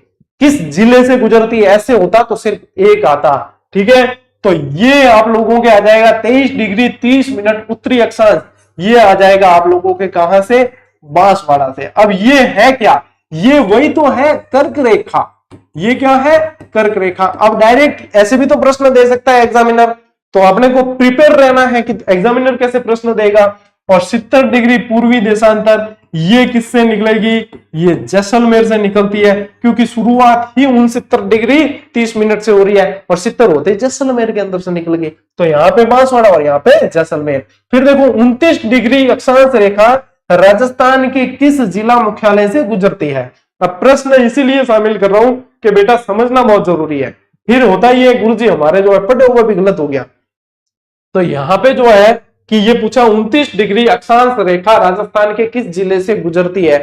[SPEAKER 1] किस जिले से गुजरती है, ऐसे होता तो सिर्फ एक आता, ठीक है। तो ये आप लोगों के आ जाएगा 23 डिग्री 30 मिनट उत्तरी अक्षांश, ये आ जाएगा आप लोगों के कहां से, बांसवाड़ा से। अब ये है क्या, ये वही तो है कर्क रेखा, ये क्या है कर्क रेखा। अब डायरेक्ट ऐसे भी तो प्रश्न दे सकता है एग्जामिनर, तो अपने को प्रिपेयर रहना है कि एग्जामिनर कैसे प्रश्न देगा। और 70 डिग्री पूर्वी देशांतर ये किससे निकलेगी, ये जैसलमेर से निकलती है, क्योंकि शुरुआत ही 69 डिग्री 30 मिनट से हो रही है और 70 होते जैसलमेर के अंदर से निकल गई। तो यहाँ पे बांसवाड़ा और यहाँ पे जैसलमेर। फिर देखो 29 डिग्री अक्षांश रेखा राजस्थान के किस जिला मुख्यालय से गुजरती है। अब प्रश्न इसीलिए शामिल कर रहा हूं कि बेटा समझना बहुत जरूरी है। फिर होता ही है गुरुजी हमारे जो है पढ़े हुए भी गलत हो गया। तो यहाँ पे जो है कि ये पूछा 29 डिग्री अक्षांश रेखा राजस्थान के किस जिले से गुजरती है,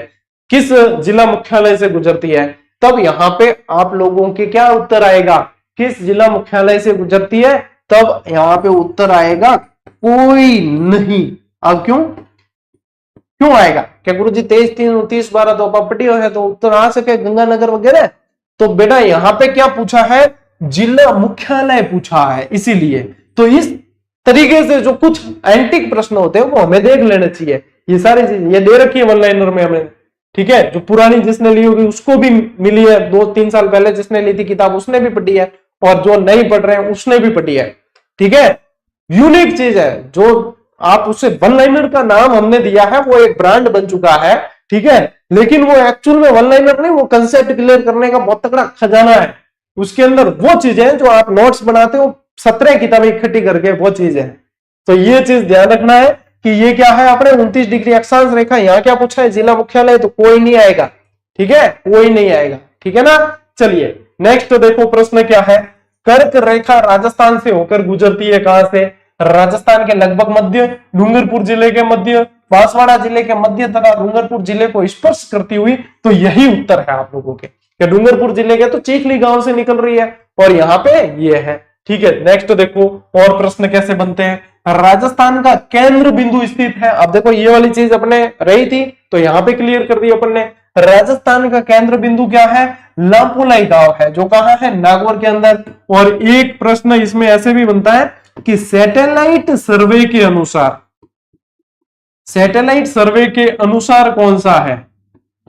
[SPEAKER 1] किस जिला मुख्यालय से गुजरती है। तब यहाँ पे आप लोगों के क्या उत्तर आएगा, किस जिला मुख्यालय से गुजरती है, तब यहाँ पे उत्तर आएगा कोई नहीं। अब क्यों आएगा, क्या गुरुजी 23, 3, 29, 12 तो प्रॉपर्टी है तो उत्तर आ सके गंगानगर वगैरह। तो बेटा यहाँ पे क्या पूछा है, जिला मुख्यालय पूछा है, इसीलिए। तो इस तरीके से जो कुछ एंटिक प्रश्न होते हैं वो हमें देख लेने चाहिए। ये सारी चीज ये दे रखी है वन लाइनर में हमें, ठीक है। जो पुरानी जिसने ली होगी उसको भी मिली है, 2-3 साल पहले जिसने ली थी किताब उसने भी पढ़ी है, और जो नहीं पढ़ रहे हैं उसने भी पढ़ी है, ठीक है। यूनिक चीज है जो आप उससे वन लाइनर का नाम हमने दिया है, वो एक ब्रांड बन चुका है, ठीक है। लेकिन वो एक्चुअल में वन लाइनर नहीं, वो कंसेप्ट क्लियर करने का बहुत तगड़ा खजाना है। उसके अंदर वो चीजें जो आप नोट्स बनाते हो 17 किताबें इकट्ठी करके, वो चीज है। तो ये चीज ध्यान रखना है कि ये क्या है अपने 29 डिग्री अक्षांश रेखा। यहाँ क्या पूछा है, जिला मुख्यालय, तो कोई नहीं आएगा, ठीक है, कोई नहीं आएगा, ठीक है ना। चलिए नेक्स्ट देखो प्रश्न क्या है, कर्क रेखा राजस्थान से होकर गुजरती है कहां से, राजस्थान के लगभग मध्य, डूंगरपुर जिले के मध्य, बांसवाड़ा जिले के मध्य तथा डूंगरपुर जिले को स्पर्श करती हुई। तो यही उत्तर है आप लोगों के, डूंगरपुर जिले के तो चीखली गांव से निकल रही है, और यहाँ पे ये है, ठीक है। नेक्स्ट देखो और प्रश्न कैसे बनते हैं, राजस्थान का केंद्र बिंदु स्थित है। अब देखो ये वाली चीज अपने रही थी तो यहाँ पे क्लियर कर दी अपन ने। राजस्थान का केंद्र बिंदु क्या है, लापुलाई गांव है, जो कहाँ है, नागौर के अंदर। और एक प्रश्न इसमें ऐसे भी बनता है कि सैटेलाइट सर्वे के अनुसार, सैटेलाइट सर्वे के अनुसार कौन सा है,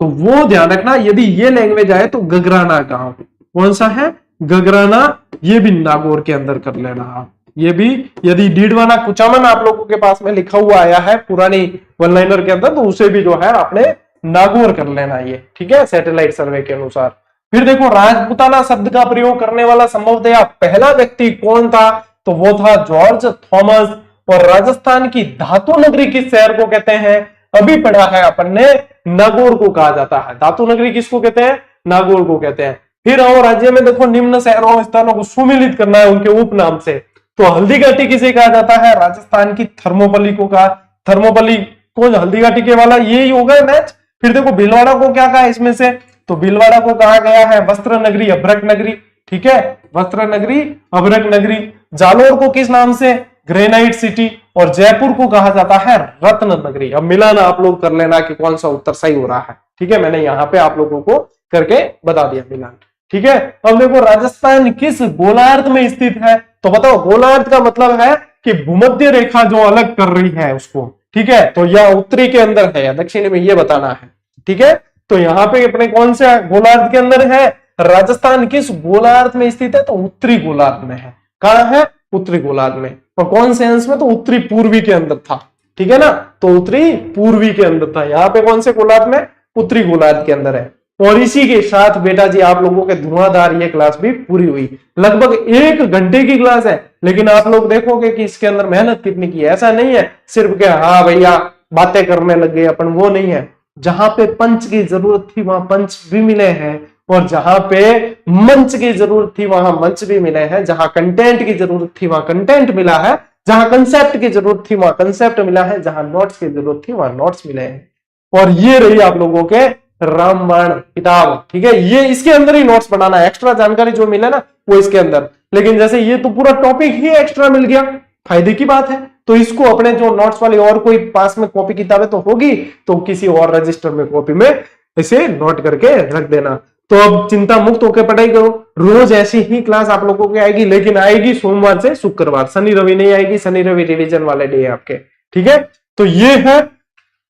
[SPEAKER 1] तो वो ध्यान रखना। यदि ये लैंग्वेज आए तो गगराना गांव, कौन सा है, गगराना, ये भी नागौर के अंदर कर लेना आप। ये भी यदि डीडवाना कुचामन आप लोगों के पास में लिखा हुआ आया है पुरानी वन लाइनर के अंदर, तो उसे भी जो है आपने नागौर कर लेना ये, ठीक है, सैटेलाइट सर्वे के अनुसार। फिर देखो राजपुताना शब्द का प्रयोग करने वाला संभवतः पहला व्यक्ति कौन था, तो वो था जॉर्ज थॉमस। और राजस्थान की धातु नगरी किस शहर को कहते हैं? अभी पढ़ा है अपन ने, नागौर को कहा जाता है। धातु नगरी किसको कहते हैं? नागौर को कहते हैं। फिर आओ राज्य में देखो, निम्न शहरों स्थानों को सुमिलित करना है उनके उपनाम से। तो हल्दी घाटी किसे कहा जाता है? राजस्थान की थर्मोपल्ली को कहा। थर्मोपल्ली को हल्दी घाटी के वाला यही होगा मैच। फिर देखो भीलवाड़ा को क्या कहा इसमें से? तो भीलवाड़ा को कहा गया है वस्त्र नगरी, अभ्रक नगरी। ठीक है, वस्त्र नगरी, अभ्रक नगरी। जालोर को किस नाम से? Granite city. और जयपुर को कहा जाता है रत्न नगरी। अब मिलान आप लोग कर लेना कि कौन सा उत्तर सही हो रहा है। ठीक है, मैंने यहाँ पे आप लोगों को करके बता दिया मिलान। ठीक है, अब देखो राजस्थान किस गोलार्ध में स्थित है? तो बताओ, गोलार्ध का मतलब है कि भूमध्य रेखा जो अलग कर रही है उसको। ठीक है, तो यह उत्तरी के अंदर है या दक्षिणी में, ये बताना है। ठीक है, तो यहाँ पे अपने कौन से गोलार्ध के अंदर है? राजस्थान किस गोलार्ध में स्थित है? तो उत्तरी गोलार्ध में है। कहां है? उत्तरी गोलार्ध में। और कौन से अंश में? तो उत्तरी पूर्वी के अंदर था। ठीक है ना, तो उत्तरी पूर्वी के अंदर था। यहाँ पे कौन से गोलार्ध में? उत्तरी गोलार्ध के अंदर है। और इसी के साथ बेटा जी आप लोगों के धुआंधार ये क्लास भी पूरी हुई। लगभग 1 घंटे की क्लास है, लेकिन आप लोग देखोगे कि इसके अंदर मेहनत कितनी की है। ऐसा नहीं है सिर्फ के हाँ भैया बातें करने लग गए अपन, वो नहीं है। जहां पे पंच की जरूरत थी वहां पंच भी मिले हैं, और जहां पे मंच की जरूरत थी वहां मंच भी मिले हैं। जहां कंटेंट की जरूरत थी वहां कंटेंट मिला है, जहां कंसेप्ट की जरूरत थी वहां कंसेप्ट मिला है, जहां नोट्स की जरूरत थी वहां नोट्स मिले हैं। और ये रही आप लोगों के रामबाण किताब। ठीक है, ये इसके अंदर ही नोट्स बनाना है। एक्स्ट्रा जानकारी जो मिले ना वो इसके अंदर, लेकिन जैसे ये तो पूरा टॉपिक ही एक्स्ट्रा मिल गया, फायदे की बात है। तो इसको अपने जो नोट्स वाली और कोई पास में कॉपी किताबें तो होगी, तो किसी और रजिस्टर में कॉपी में इसे नोट करके रख देना। तो अब चिंता मुक्त होकर पढ़ाई करो। रोज ऐसी ही क्लास आप लोगों की आएगी, लेकिन आएगी सोमवार से शुक्रवार, शनि रवि नहीं आएगी। शनि रवि रिवीजन वाले डे है आपके। ठीक है, तो ये है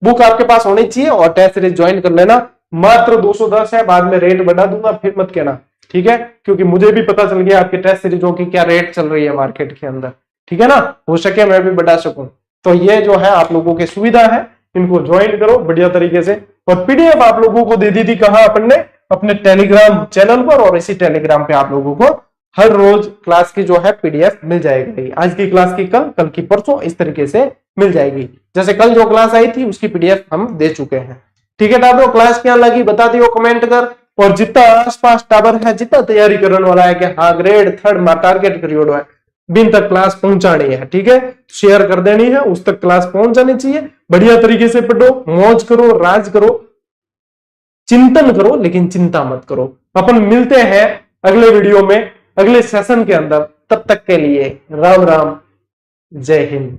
[SPEAKER 1] बुक आपके पास होनी चाहिए, और टेस्ट सीरीज ज्वाइन कर लेना। मात्र 210 है, बाद में रेट बढ़ा दूंगा, फिर मत कहना। ठीक है, क्योंकि मुझे भी पता चल गया आपके टेस्ट सीरीजों की क्या रेट चल रही है मार्केट के अंदर। ठीक है ना, हो सके मैं भी बढ़ा सकूं। तो ये जो है आप लोगों की सुविधा है, इनको ज्वाइन करो बढ़िया तरीके से। और पीडीएफ आप लोगों को दे दी थी कहां? अपन ने अपने टेलीग्राम चैनल पर, और इसी टेलीग्राम पे आप लोगों को हर रोज क्लास की जो है पीडीएफ मिल जाएगी। आज की क्लास की कल, कल की परसों, इस तरीके से मिल जाएगी। जैसे कल जो क्लास आई थी उसकी पीडीएफ हम दे चुके हैं। ठीक है दादो, क्लास क्या लगी बता दियो कमेंट कर। और जितना आसपास टावर है, जितना तैयारी करने वाला है कि हाँ ग्रेड 3 में टारगेट करियो है, बिन तक क्लास पहुंचानी है। ठीक है, शेयर कर देनी है, उस तक क्लास पहुंच जानी चाहिए। बढ़िया तरीके से पढ़ो, मौज करो, राज करो, चिंतन करो, लेकिन चिंता मत करो। अपन मिलते हैं अगले वीडियो में, अगले सेशन के अंदर। तब तक के लिए राम राम, जय हिंद।